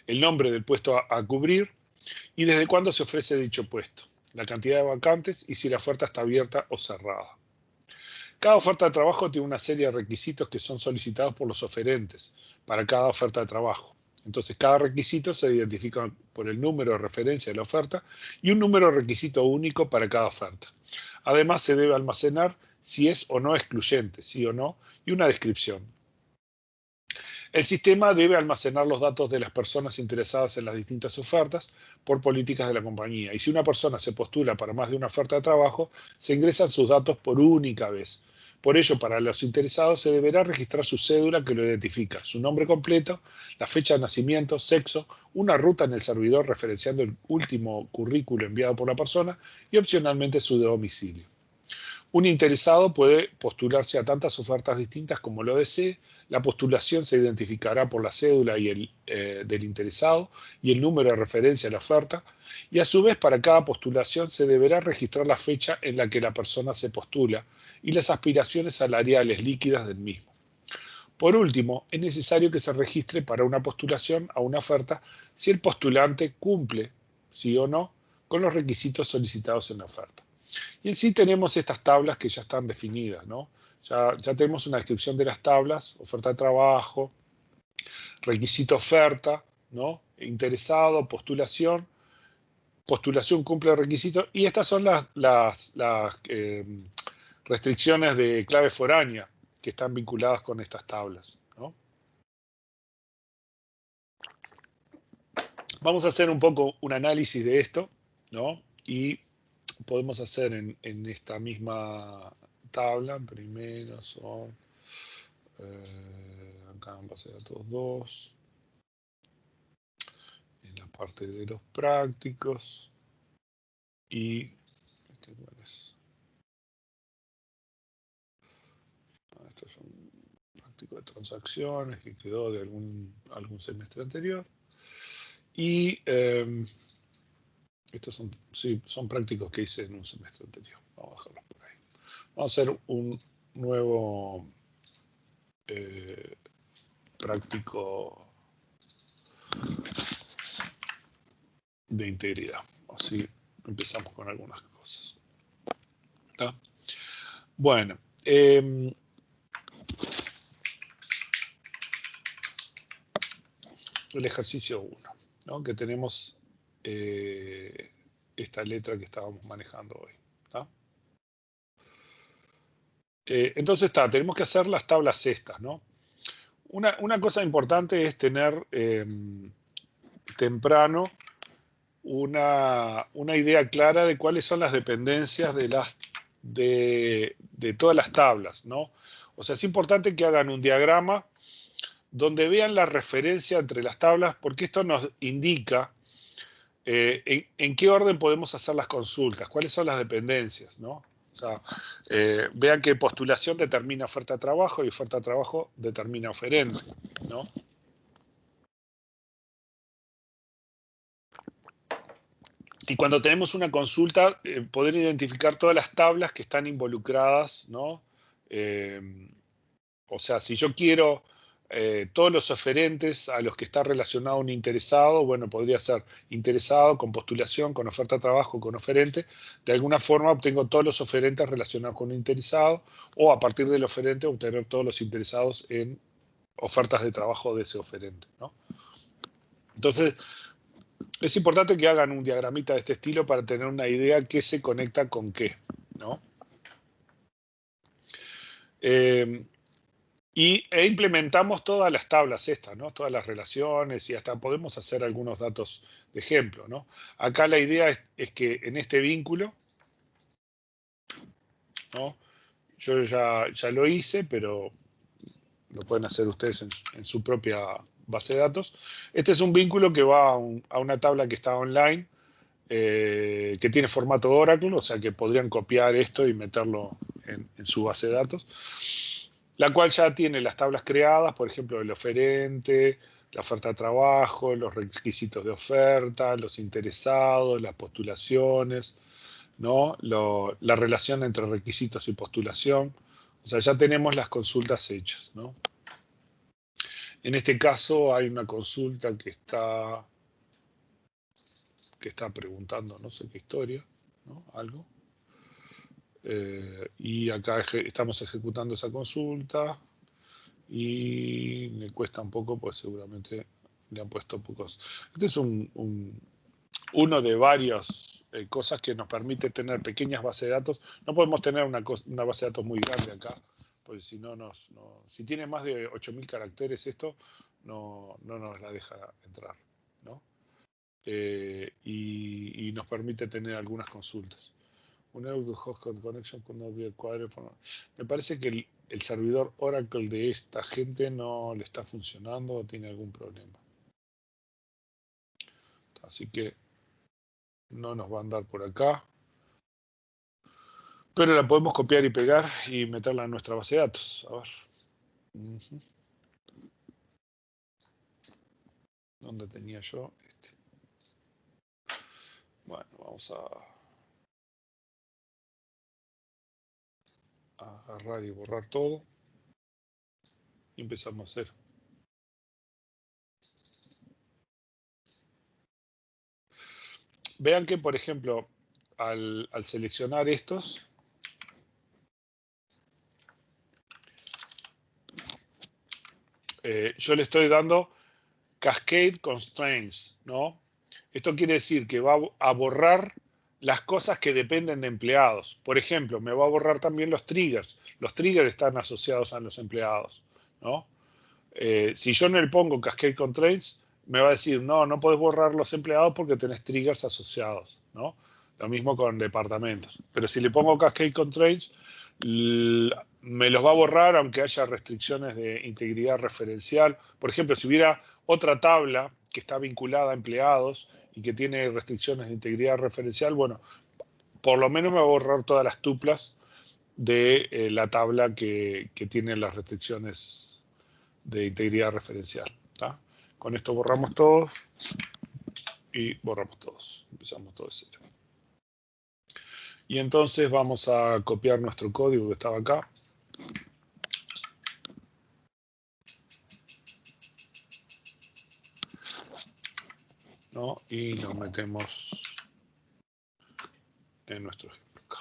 el nombre del puesto a cubrir y desde cuándo se ofrece dicho puesto, la cantidad de vacantes y si la oferta está abierta o cerrada. Cada oferta de trabajo tiene una serie de requisitos que son solicitados por los oferentes para cada oferta de trabajo. Entonces, cada requisito se identifica por el número de referencia de la oferta y un número de requisito único para cada oferta. Además, se debe almacenar si es o no excluyente, sí o no, y una descripción. El sistema debe almacenar los datos de las personas interesadas en las distintas ofertas por políticas de la compañía. Y si una persona se postula para más de una oferta de trabajo, se ingresan sus datos por única vez. Por ello, para los interesados se deberá registrar su cédula que lo identifica, su nombre completo, la fecha de nacimiento, sexo, una ruta en el servidor referenciando el último currículo enviado por la persona y opcionalmente su domicilio. Un interesado puede postularse a tantas ofertas distintas como lo desee. La postulación se identificará por la cédula del interesado y el número de referencia de la oferta, y a su vez para cada postulación se deberá registrar la fecha en la que la persona se postula y las aspiraciones salariales líquidas del mismo. Por último, es necesario que se registre para una postulación a una oferta si el postulante cumple, sí o no, con los requisitos solicitados en la oferta. Y en sí tenemos estas tablas que ya están definidas, ¿no? Ya tenemos una descripción de las tablas, oferta de trabajo, requisito oferta, ¿no? Interesado, postulación cumple el requisito, y estas son las restricciones de clave foránea que están vinculadas con estas tablas, ¿no? Vamos a hacer un poco un análisis de esto, ¿no? Y podemos hacer en esta misma tabla, primero son, acá van a ser datos 2, en la parte de los prácticos, y esto es un práctico de transacciones que quedó de algún semestre anterior, y estos son prácticos que hice en un semestre anterior. Vamos a dejarlos por ahí. Vamos a hacer un nuevo práctico de integridad. Así empezamos con algunas cosas. ¿Está? Bueno. El ejercicio 1, ¿no? Que tenemos esta letra que estábamos manejando hoy. ¿Está? Entonces tenemos que hacer las tablas estas, ¿no? Una cosa importante es tener temprano una idea clara de cuáles son las dependencias de todas las tablas, ¿no? O sea, es importante que hagan un diagrama donde vean la referencia entre las tablas, porque esto nos indica en qué orden podemos hacer las consultas, cuáles son las dependencias, ¿no? O sea, vean que postulación determina oferta de trabajo y oferta de trabajo determina oferente, ¿no? Y cuando tenemos una consulta, poder identificar todas las tablas que están involucradas, ¿no? O sea, si yo quiero todos los oferentes a los que está relacionado un interesado, bueno, podría ser interesado con postulación, con oferta de trabajo, con oferente. De alguna forma obtengo todos los oferentes relacionados con un interesado, o a partir del oferente obtener todos los interesados en ofertas de trabajo de ese oferente, ¿no? Entonces, es importante que hagan un diagramita de este estilo para tener una idea qué se conecta con qué, ¿no? E implementamos todas las tablas estas, ¿no? Todas las relaciones y hasta podemos hacer algunos datos de ejemplo, ¿no? Acá la idea es que en este vínculo, ¿no? Yo ya lo hice, pero lo pueden hacer ustedes en su propia base de datos. Este es un vínculo que va a una tabla que está online, que tiene formato Oracle, o sea que podrían copiar esto y meterlo en su base de datos, la cual ya tiene las tablas creadas, por ejemplo, el oferente, la oferta de trabajo, los requisitos de oferta, los interesados, las postulaciones, ¿no? La relación entre requisitos y postulación. O sea, ya tenemos las consultas hechas, ¿no? En este caso hay una consulta que está preguntando no sé qué historia, ¿no? Algo. Y acá estamos ejecutando esa consulta y le cuesta un poco, pues seguramente le han puesto pocos. Este es uno de varias cosas que nos permite tener pequeñas bases de datos. No podemos tener una base de datos muy grande acá, porque si no, si tiene más de 8000 caracteres esto, no nos la deja entrar, ¿no? Y nos permite tener algunas consultas. Un host connection con me parece que el servidor Oracle de esta gente no le está funcionando o tiene algún problema. Así que no nos va a andar por acá. Pero la podemos copiar y pegar y meterla en nuestra base de datos. A ver. ¿Dónde tenía yo? Bueno, vamos a agarrar y borrar todo. Y empezamos a hacer. Vean que, por ejemplo, al seleccionar estos, yo le estoy dando Cascade Constraints, ¿no? Esto quiere decir que va a borrar las cosas que dependen de empleados. Por ejemplo, me va a borrar también los triggers. Los triggers están asociados a los empleados, ¿no? Si yo no le pongo Cascade Constraints, me va a decir, no podés borrar los empleados porque tenés triggers asociados, ¿no? Lo mismo con departamentos. Pero si le pongo Cascade Constraints, me los va a borrar aunque haya restricciones de integridad referencial. Por ejemplo, si hubiera otra tabla que está vinculada a empleados y que tiene restricciones de integridad referencial, bueno, por lo menos me va a borrar todas las tuplas de la tabla que tiene las restricciones de integridad referencial. ¿Tá? Con esto borramos todos y borramos todos. Empezamos todo de cero. Y entonces vamos a copiar nuestro código que estaba acá. ¿No? Y lo metemos en nuestro ejemplo acá.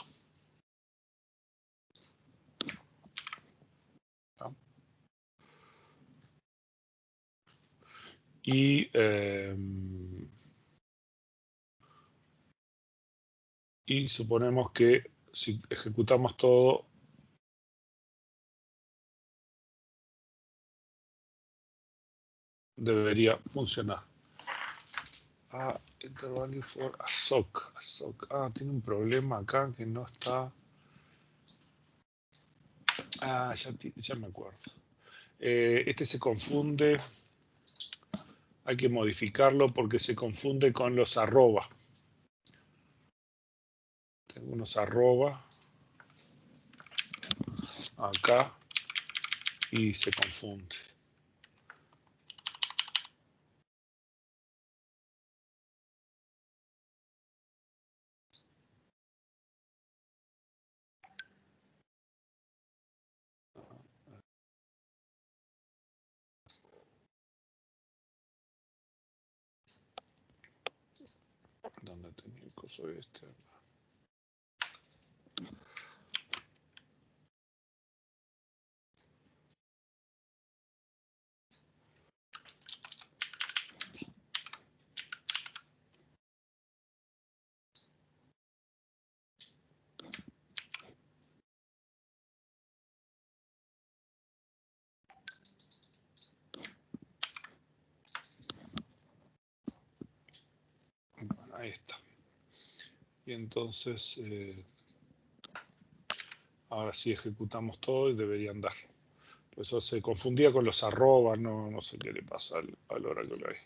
¿Tá? Y suponemos que si ejecutamos todo, debería funcionar. Enter value for ASOC. Tiene un problema acá que no está. Ya me acuerdo. Este se confunde. Hay que modificarlo porque se confunde con los arroba. Tengo unos arroba acá y se confunde. ¿Dónde tenía el coso este? Ahí está. Y entonces, ahora sí ejecutamos todo y deberían dar. Por eso se confundía con los arrobas, no sé qué le pasa al Oracle ahí.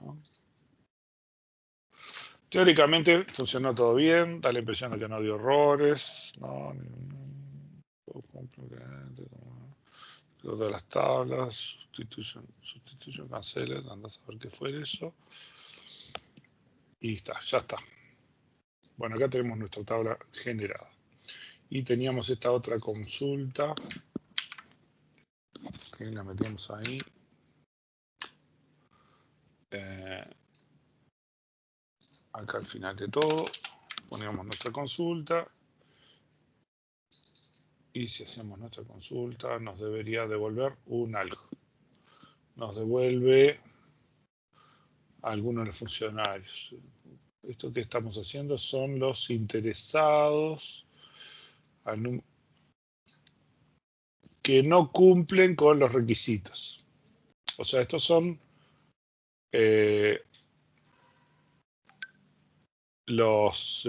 ¿No? Teóricamente funcionó todo bien, da la impresión de que no dio errores. No, todas las tablas, sustitution, cancelen, anda a saber qué fue eso. Y está, ya está. Bueno, acá tenemos nuestra tabla generada. Y teníamos esta otra consulta, que la metíamos ahí. Acá al final de todo, ponemos nuestra consulta. Y si hacemos nuestra consulta, nos debería devolver un algo. Nos devuelve a algunos de los funcionarios. Esto que estamos haciendo son los interesados que no cumplen con los requisitos. O sea, estos son los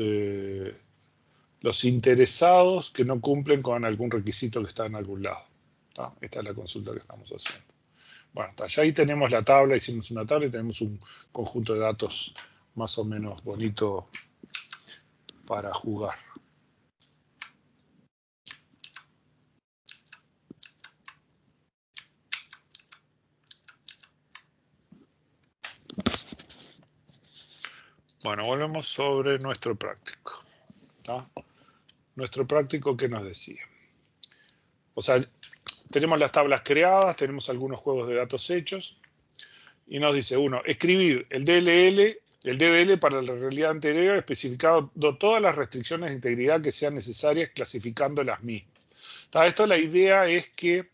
interesados que no cumplen con algún requisito que está en algún lado. ¿Tá? Esta es la consulta que estamos haciendo. Bueno, ya ahí tenemos la tabla, hicimos una tabla y tenemos un conjunto de datos más o menos bonito para jugar. Bueno, volvemos sobre nuestro práctico. ¿Tá? Nuestro práctico, ¿qué nos decía? O sea, tenemos las tablas creadas, tenemos algunos juegos de datos hechos, y nos dice, uno, escribir el DDL para la realidad anterior, especificando todas las restricciones de integridad que sean necesarias, clasificando las mismas. ¿Tá? Esto, la idea es que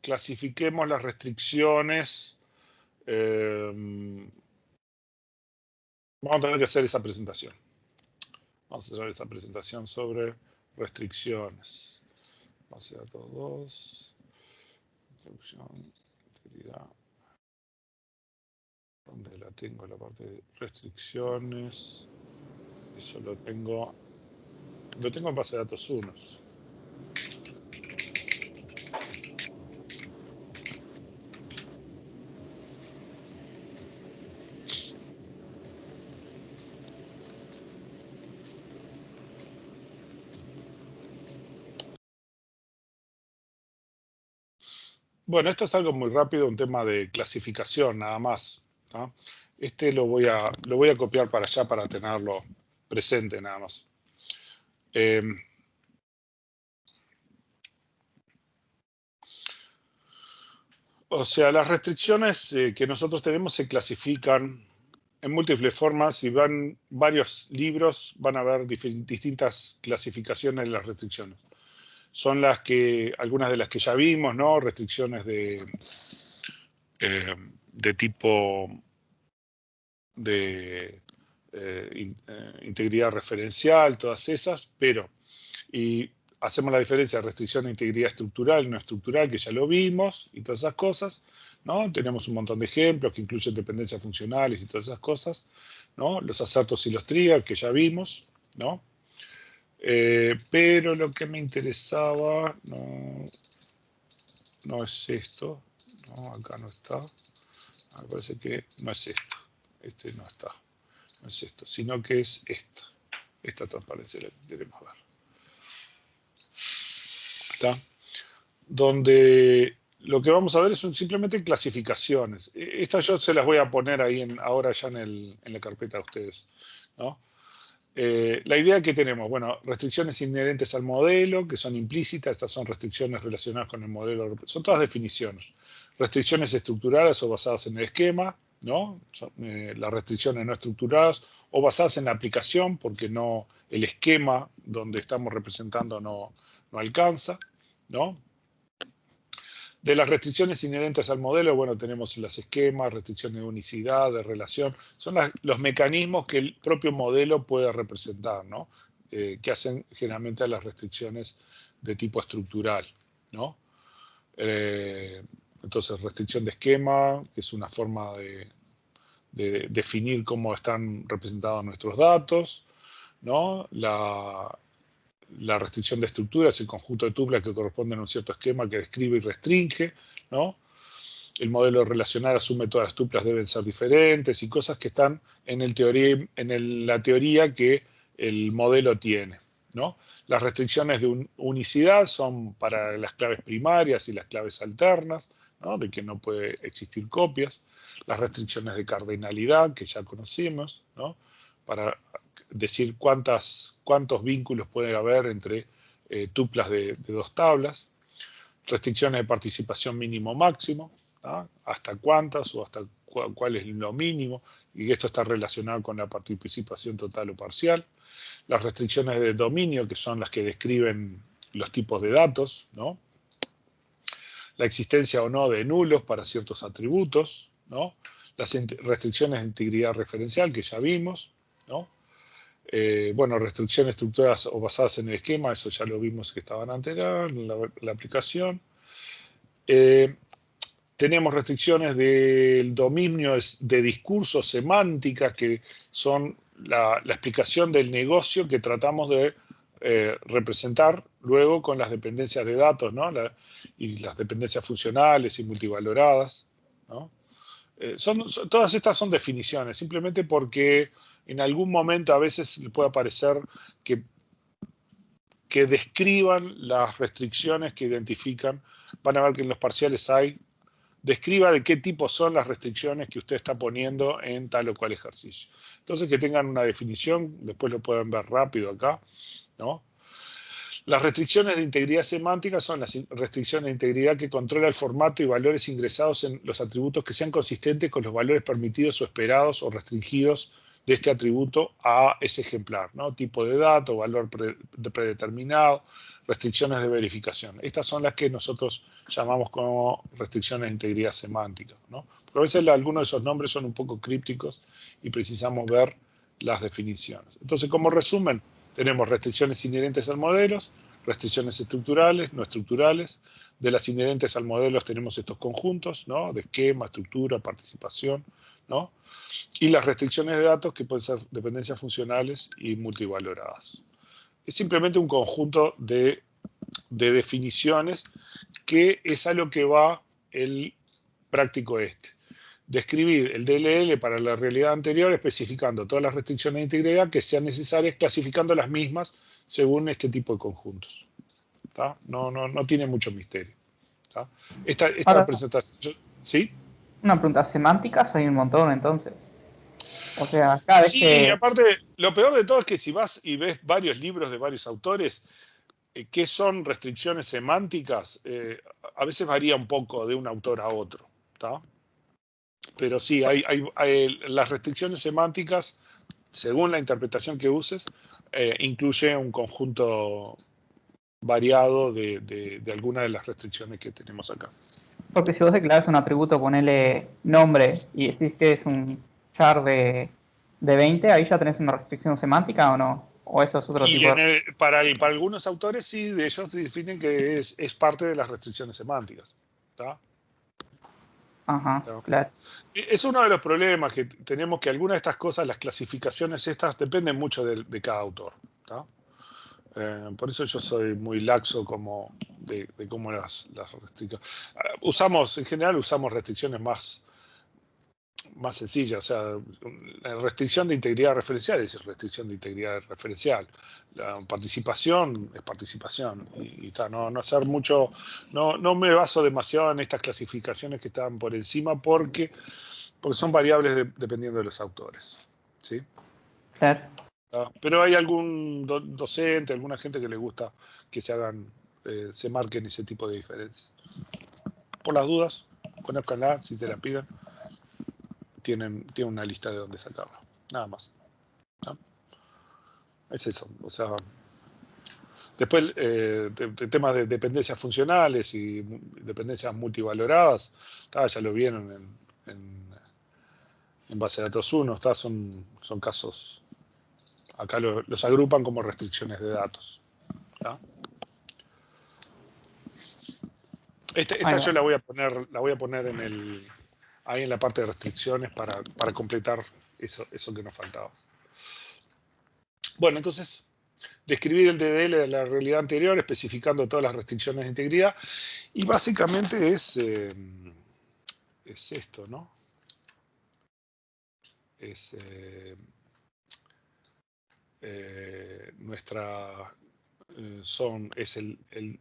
clasifiquemos las restricciones. Vamos a tener que hacer esa presentación. Vamos a hacer esa presentación sobre restricciones. Base de datos 2. Introducción, integridad. ¿Dónde la tengo? La parte de restricciones. Eso lo tengo en base de datos 1. Bueno, esto es algo muy rápido, un tema de clasificación nada más. ¿Tá? Este lo voy a copiar para allá para tenerlo presente nada más. O sea, las restricciones que nosotros tenemos se clasifican en múltiples formas y van varios libros, van a haber distintas clasificaciones de las restricciones. Son algunas de las que ya vimos, ¿no? Restricciones de tipo de integridad referencial, todas esas, y hacemos la diferencia de restricción de integridad estructural y no estructural, que ya lo vimos, y todas esas cosas, ¿no? Tenemos un montón de ejemplos que incluyen dependencias funcionales y todas esas cosas, ¿no? Los acertos y los triggers, que ya vimos, ¿no? Pero lo que me interesaba no es esto, ¿no? Acá no está. Me parece que no es esto. Este no está. No es esto, sino que es esta. Esta transparencia la que queremos ver. ¿Está? Donde lo que vamos a ver son simplemente clasificaciones. Estas yo se las voy a poner ahí ahora ya en la carpeta de ustedes, ¿no? La idea que tenemos, bueno, restricciones inherentes al modelo, que son implícitas, estas son restricciones relacionadas con el modelo, son todas definiciones. Restricciones estructurales o basadas en el esquema, ¿no? Son, las restricciones no estructuradas o basadas en la aplicación, porque el esquema donde estamos representando no alcanza, ¿no? De las restricciones inherentes al modelo, bueno, tenemos las esquemas, restricciones de unicidad, de relación, son los mecanismos que el propio modelo puede representar, ¿no? Que hacen generalmente a las restricciones de tipo estructural, ¿no? Entonces, restricción de esquema, que es una forma de definir cómo están representados nuestros datos, ¿no? La restricción de estructura es el conjunto de tuplas que corresponden a un cierto esquema que describe y restringe, ¿no? El modelo relacional asume todas las tuplas deben ser diferentes y cosas que están en la teoría que el modelo tiene, ¿no? Las restricciones de unicidad son para las claves primarias y las claves alternas, ¿no? De que no puede existir copias. Las restricciones de cardinalidad, que ya conocimos, ¿no? Para decir cuántos vínculos puede haber entre tuplas de dos tablas. Restricciones de participación mínimo-máximo, ¿no? Hasta cuántas o hasta cuál es lo mínimo, y esto está relacionado con la participación total o parcial. Las restricciones de dominio, que son las que describen los tipos de datos, ¿no? La existencia o no de nulos para ciertos atributos, ¿no? Las restricciones de integridad referencial, que ya vimos, ¿no? Bueno, restricciones estructuradas o basadas en el esquema, eso ya lo vimos que estaban anterior en la aplicación. Tenemos restricciones del dominio de discursos, semánticas, que son la explicación del negocio que tratamos de representar luego con las dependencias de datos, ¿no? Y las dependencias funcionales y multivaloradas, ¿no? Todas estas son definiciones, simplemente porque en algún momento a veces le puede parecer que describan las restricciones que identifican. Van a ver que en los parciales describa de qué tipo son las restricciones que usted está poniendo en tal o cual ejercicio. Entonces, que tengan una definición, después lo pueden ver rápido acá, ¿no? Las restricciones de integridad semántica son las restricciones de integridad que controla el formato y valores ingresados en los atributos que sean consistentes con los valores permitidos o esperados o restringidos de este atributo a ese ejemplar, ¿no? Tipo de dato, valor predeterminado, restricciones de verificación. Estas son las que nosotros llamamos como restricciones de integridad semántica, ¿no? Porque a veces algunos de esos nombres son un poco crípticos y precisamos ver las definiciones. Entonces, como resumen, tenemos restricciones inherentes al modelo, restricciones estructurales, no estructurales. De las inherentes al modelo tenemos estos conjuntos, ¿no? De esquema, estructura, participación, ¿no? Y las restricciones de datos, que pueden ser dependencias funcionales y multivaloradas. Es simplemente un conjunto de definiciones que es a lo que va el práctico este. Describir el DLL para la realidad anterior, especificando todas las restricciones de integridad que sean necesarias, clasificando las mismas según este tipo de conjuntos. ¿Tá? No tiene mucho misterio. ¿Tá? Esta Ahora, presentación, ¿sí? una pregunta, semánticas hay un montón entonces. O sea, cada vez Sí, que... aparte, lo peor de todo es que si vas y ves varios libros de varios autores, ¿qué son restricciones semánticas? A veces varía un poco de un autor a otro. ¿Tá? Pero sí, las restricciones semánticas, según la interpretación que uses, incluye un conjunto variado de algunas de las restricciones que tenemos acá. Porque si vos declarás un atributo, ponele nombre y decís que es un char de 20, ahí ya tenés una restricción semántica o no. O eso es otro Y tipo de... para algunos autores sí, de ellos definen que es parte de las restricciones semánticas. ¿Tá? Ajá, ¿Tá? claro. Es uno de los problemas que tenemos, que algunas de estas cosas, las clasificaciones estas, dependen mucho de cada autor. ¿Tá? Por eso yo soy muy laxo de cómo las restricciones. En general usamos restricciones más sencillas, o sea, la restricción de integridad referencial es restricción de integridad referencial. La participación es participación. Y está, no hacer mucho, no me baso demasiado en estas clasificaciones que están por encima porque son variables dependiendo de los autores. ¿Sí? Claro. Pero hay algún docente, alguna gente que le gusta que se marquen ese tipo de diferencias. Por las dudas, conózcanla si se la piden. Tienen una lista de dónde sacarlo. Nada más. ¿No? Es eso. O sea, después, temas de dependencias funcionales y dependencias multivaloradas, ya lo vieron en base de datos 1, son casos. Acá los agrupan como restricciones de datos. ¿Tá? Esta Ahí yo va. la voy a poner ahí en la parte de restricciones para completar eso que nos faltaba. Bueno, entonces, describir el DDL de la realidad anterior, especificando todas las restricciones de integridad, y básicamente es esto, ¿no? Es es el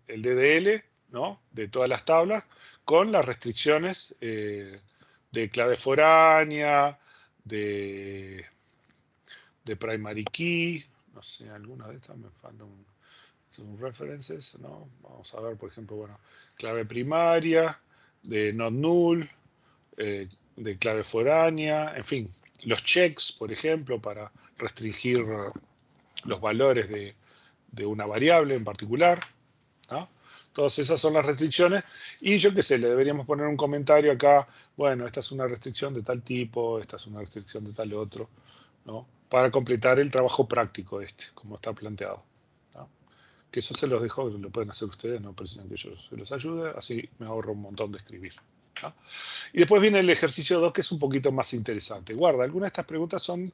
DDL, ¿no? De todas las tablas, con las restricciones de clave foránea, de primary key, no sé, algunas de estas me faltan son references, ¿no? Vamos a ver, por ejemplo, bueno, clave primaria, de not null, de clave foránea, en fin, los checks, por ejemplo, para restringir los valores de una variable en particular, ¿no? Todas esas son las restricciones y yo qué sé, le deberíamos poner un comentario acá, bueno, esta es una restricción de tal tipo, esta es una restricción de tal otro, ¿no? Para completar el trabajo práctico como está planteado, ¿no? Que eso se los dejo, lo pueden hacer ustedes, no precisan que yo se los ayude, así me ahorro un montón de escribir, ¿no? Y después viene el ejercicio 2, que es un poquito más interesante. Guarda, algunas de estas preguntas son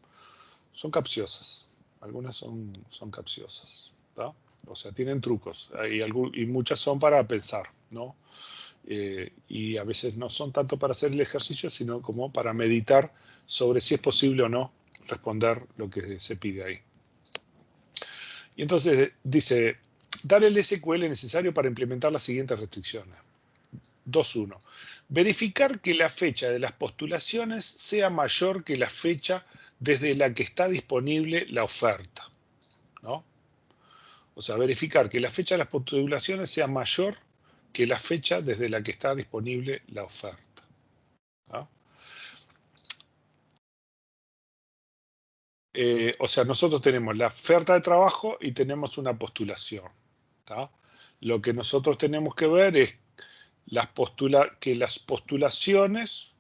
capciosas, algunas son capciosas, ¿no? O sea, tienen trucos y muchas son para pensar, ¿no? Y a veces no son tanto para hacer el ejercicio, sino como para meditar sobre si es posible o no responder lo que se pide ahí. Y entonces dice, dar el SQL necesario para implementar las siguientes restricciones. 2.1. Verificar que la fecha de las postulaciones sea mayor que la fecha desde la que está disponible la oferta, ¿no? O sea, verificar que la fecha de las postulaciones sea mayor que la fecha desde la que está disponible la oferta, ¿no? O sea, nosotros tenemos la oferta de trabajo y tenemos una postulación, ¿tá? Lo que nosotros tenemos que ver es que las postulaciones,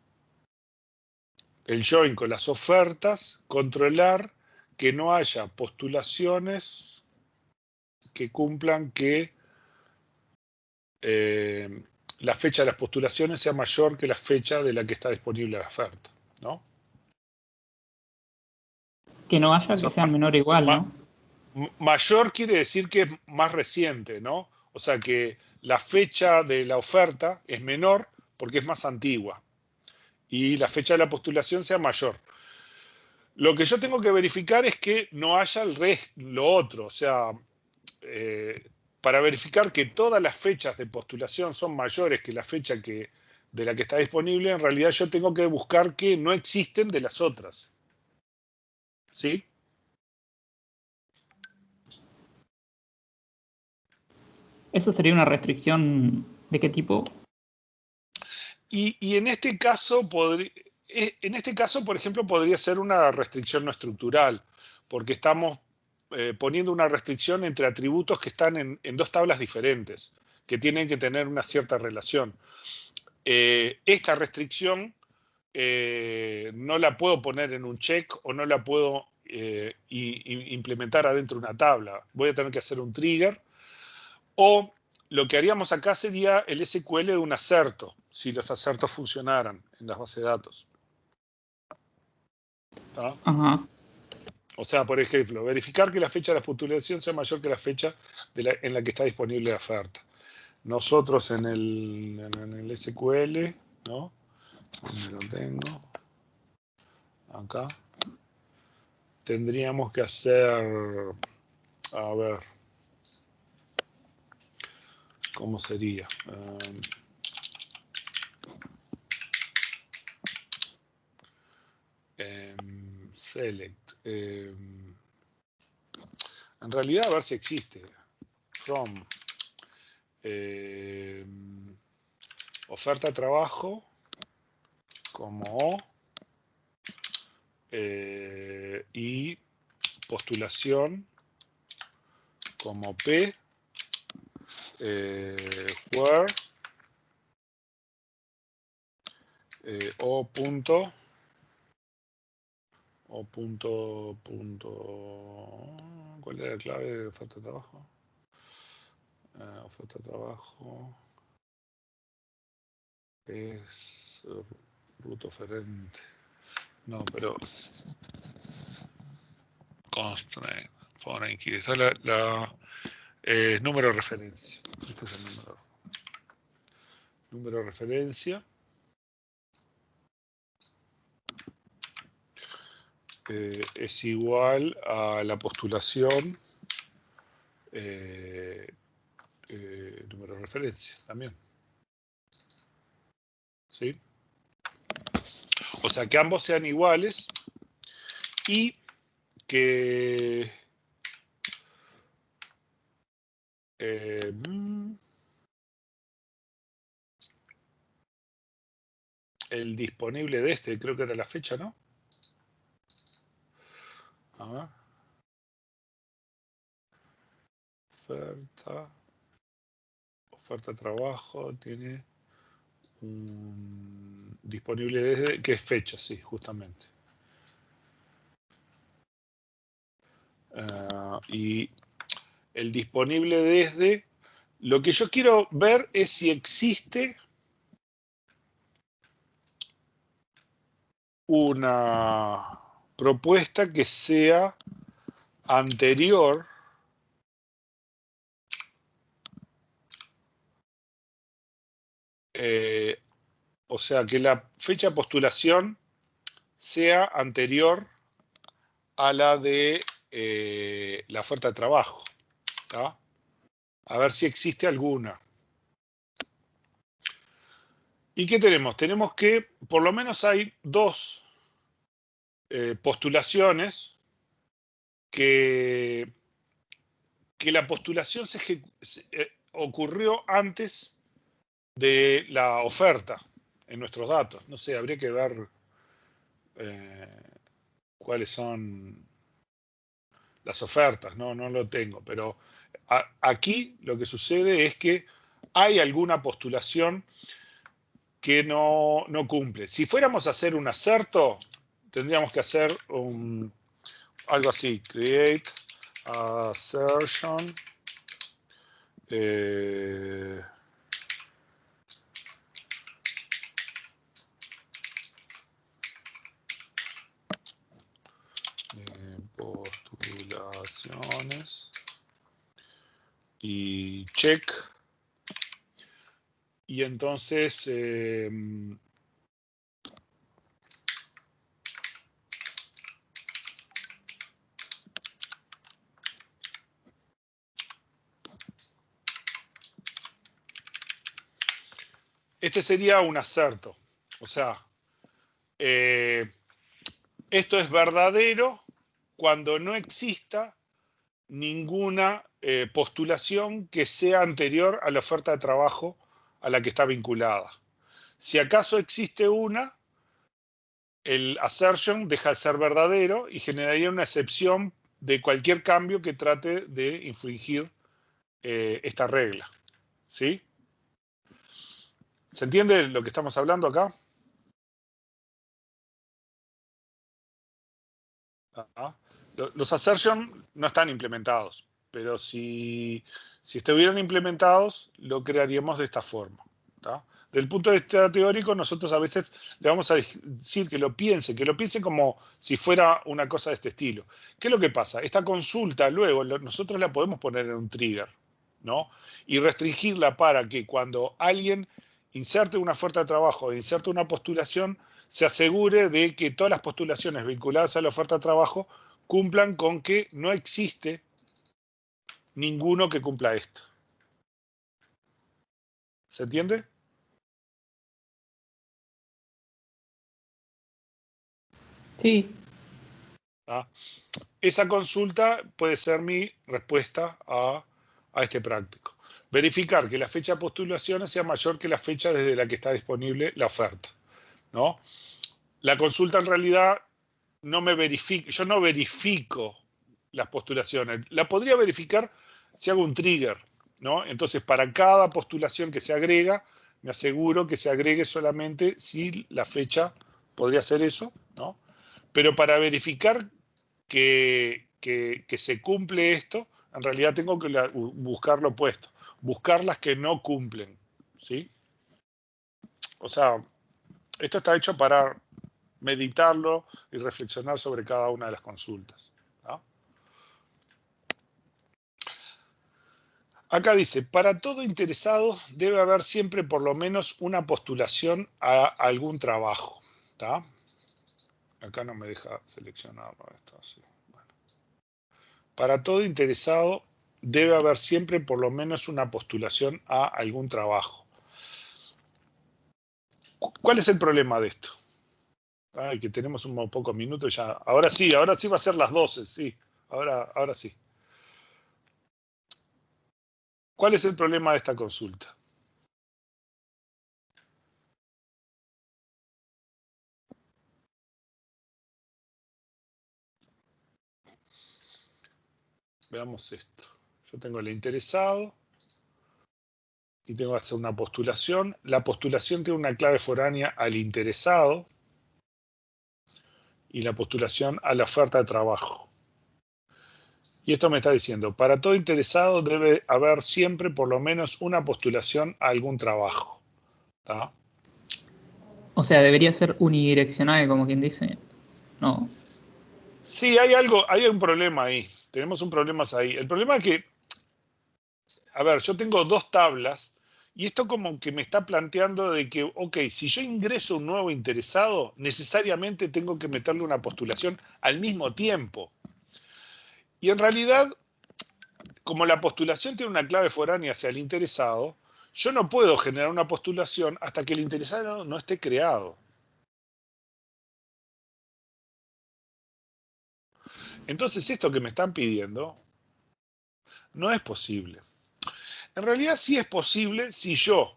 el join con las ofertas, controlar que no haya postulaciones que cumplan que la fecha de las postulaciones sea mayor que la fecha de la que está disponible la oferta, ¿no? Que no haya, O sea, que sean menor o igual, ¿no? mayor quiere decir que es más reciente, ¿no? O sea que la fecha de la oferta es menor porque es más antigua y la fecha de la postulación sea mayor. Lo que yo tengo que verificar es que no haya lo otro, o sea, para verificar que todas las fechas de postulación son mayores que la fecha de la que está disponible, en realidad yo tengo que buscar que no existen de las otras. ¿Sí? ¿Eso sería una restricción de qué tipo? Y en este caso, por ejemplo, podría ser una restricción no estructural, porque estamos poniendo una restricción entre atributos que están en dos tablas diferentes, que tienen que tener una cierta relación. Esta restricción no la puedo poner en un check o no la puedo implementar adentro de una tabla. Voy a tener que hacer un trigger o lo que haríamos acá sería el SQL de un acerto, si los acertos funcionaran en las bases de datos. ¿Tá? Ajá. O sea, por ejemplo, verificar que la fecha de la postulación sea mayor que la fecha en la que está disponible la oferta. Nosotros en el SQL, ¿no? ¿Dónde lo tengo? Acá. Tendríamos que hacer, a ver, ¿cómo sería? Select. En realidad, a ver si existe. From. Oferta de trabajo como O. Y postulación como P. Where. O punto. O punto. ¿Cuál era la clave de oferta de trabajo? Oferta de trabajo. Es root oferente. No, pero constraint, foreign key. Esa es número de referencia. Este es el número de referencia. Es igual a la postulación número de referencia también. ¿Sí? O sea, que ambos sean iguales y que el disponible de este, creo que era la fecha, ¿no? A ver. Oferta trabajo, tiene un disponible desde, que es fecha, sí, justamente. Y el disponible desde, lo que yo quiero ver es si existe una propuesta que sea anterior o sea, que la fecha de postulación sea anterior a la de la oferta de trabajo. ¿Tá? A ver si existe alguna. ¿Y qué tenemos? Tenemos que por lo menos hay dos postulaciones que la postulación ocurrió antes de la oferta en nuestros datos. No sé, habría que ver cuáles son las ofertas, no lo tengo, pero aquí lo que sucede es que hay alguna postulación que no cumple. Si fuéramos a hacer un acerto, tendríamos que hacer algo así, create assertion postulaciones y check, y entonces este sería un acerto. O sea, esto es verdadero cuando no exista ninguna postulación que sea anterior a la oferta de trabajo a la que está vinculada. Si acaso existe una, el assertion deja de ser verdadero y generaría una excepción de cualquier cambio que trate de infringir esta regla. ¿Sí? ¿Se entiende lo que estamos hablando acá? Los assertion no están implementados, pero si estuvieran implementados, lo crearíamos de esta forma. ¿Tá? Del punto de vista teórico, nosotros a veces le vamos a decir que lo piense como si fuera una cosa de este estilo. ¿Qué es lo que pasa? Esta consulta luego nosotros la podemos poner en un trigger, ¿no? Y restringirla para que cuando alguien inserte una oferta de trabajo, inserte una postulación, se asegure de que todas las postulaciones vinculadas a la oferta de trabajo cumplan con que no existe ninguno que cumpla esto. ¿Se entiende? Sí. ¿Ah? Esa consulta puede ser mi respuesta a este práctico. Verificar que la fecha de postulaciones sea mayor que la fecha desde la que está disponible la oferta, ¿no? La consulta en realidad no me verifica, yo no verifico las postulaciones. La podría verificar si hago un trigger, ¿no? Entonces, para cada postulación que se agrega, me aseguro que se agregue solamente si la fecha podría ser eso, ¿no? Pero para verificar que se cumple esto, en realidad tengo que buscar lo opuesto, buscar las que no cumplen, ¿sí? O sea, esto está hecho para meditarlo y reflexionar sobre cada una de las consultas. ¿No? Acá dice, para todo interesado debe haber siempre por lo menos una postulación a algún trabajo. ¿Tá? Acá no me deja seleccionarlo esto. Así. Bueno. Para todo interesado debe haber siempre por lo menos una postulación a algún trabajo. ¿Cuál es el problema de esto? Ay, que tenemos un pocos minutos ya. Ahora sí va a ser las 12, sí. Ahora sí. ¿Cuál es el problema de esta consulta? Veamos esto. Yo tengo el interesado y tengo que hacer una postulación. La postulación tiene una clave foránea al interesado y la postulación a la oferta de trabajo. Y esto me está diciendo, para todo interesado debe haber siempre por lo menos una postulación a algún trabajo. ¿Tá? O sea, debería ser unidireccional, como quien dice. No. Sí, hay un problema ahí. Tenemos un problema ahí. El problema es que, a ver, yo tengo dos tablas y esto como que me está planteando de que, ok, si yo ingreso un nuevo interesado, necesariamente tengo que meterle una postulación al mismo tiempo. Y en realidad, como la postulación tiene una clave foránea hacia el interesado, yo no puedo generar una postulación hasta que el interesado no esté creado. Entonces esto que me están pidiendo no es posible. En realidad sí es posible si yo,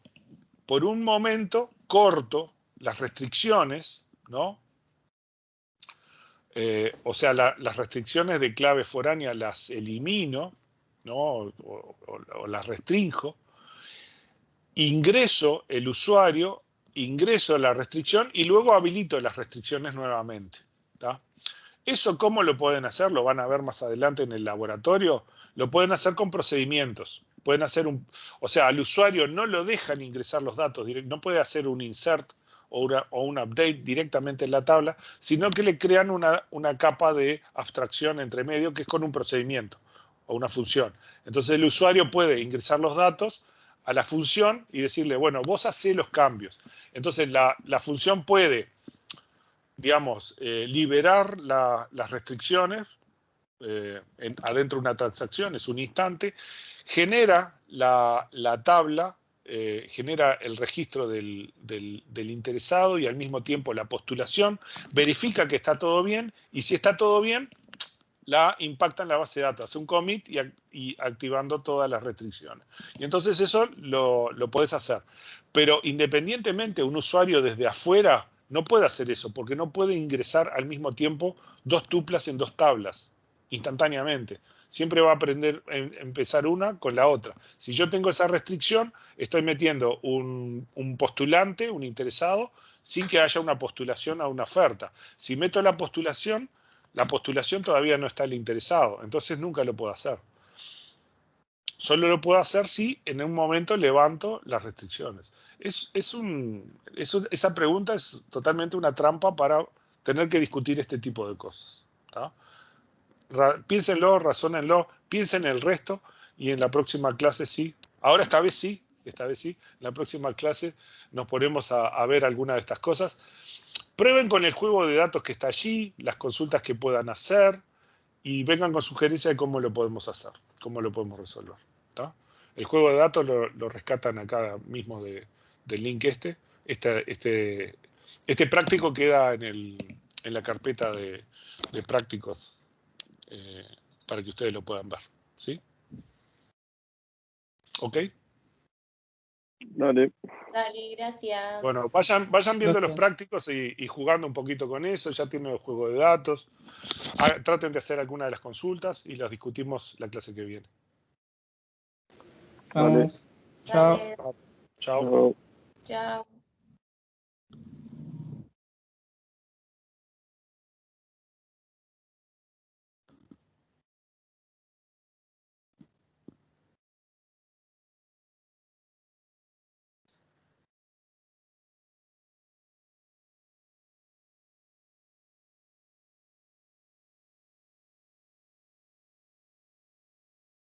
por un momento, corto las restricciones, ¿no? O sea, las restricciones de clave foránea las elimino, ¿no? O las restrinjo. Ingreso el usuario, ingreso la restricción y luego habilito las restricciones nuevamente. ¿Tá? ¿Eso cómo lo pueden hacer? Lo van a ver más adelante en el laboratorio. Lo pueden hacer con procedimientos. Pueden hacer o sea, al usuario no lo dejan ingresar los datos, no puede hacer un insert o un update directamente en la tabla, sino que le crean una capa de abstracción entre medio que es con un procedimiento o una función. Entonces el usuario puede ingresar los datos a la función y decirle, bueno, vos hacés los cambios. Entonces la función puede, digamos, liberar las restricciones adentro de una transacción, es un instante, genera la tabla, genera el registro del interesado y al mismo tiempo la postulación, verifica que está todo bien y si está todo bien, la impacta en la base de datos, hace un commit y activando todas las restricciones. Y entonces eso lo podés hacer. Pero independientemente, un usuario desde afuera no puede hacer eso, porque no puede ingresar al mismo tiempo dos tuplas en dos tablas, instantáneamente. Siempre va a empezar una con la otra. Si yo tengo esa restricción, estoy metiendo un postulante, un interesado, sin que haya una postulación a una oferta. Si meto la postulación todavía no está el interesado, entonces nunca lo puedo hacer. Solo lo puedo hacer si en un momento levanto las restricciones. Esa pregunta es totalmente una trampa para tener que discutir este tipo de cosas. ¿Tá? Piénsenlo, razónenlo, piensen el resto y en la próxima clase sí. Ahora esta vez sí, en la próxima clase nos ponemos a ver alguna de estas cosas. Prueben con el juego de datos que está allí, las consultas que puedan hacer y vengan con sugerencias de cómo lo podemos hacer, cómo lo podemos resolver. ¿Tá? El juego de datos lo rescatan acá mismo del link este práctico queda en la carpeta de prácticos para que ustedes lo puedan ver. ¿Sí? ¿Ok? Dale. Dale, gracias. Bueno, vayan viendo los Gracias. prácticos y jugando un poquito con eso, ya tienen el juego de datos. Traten de hacer alguna de las consultas y las discutimos la clase que viene. Vamos. Chao. Dale, Chao. Chao. chao.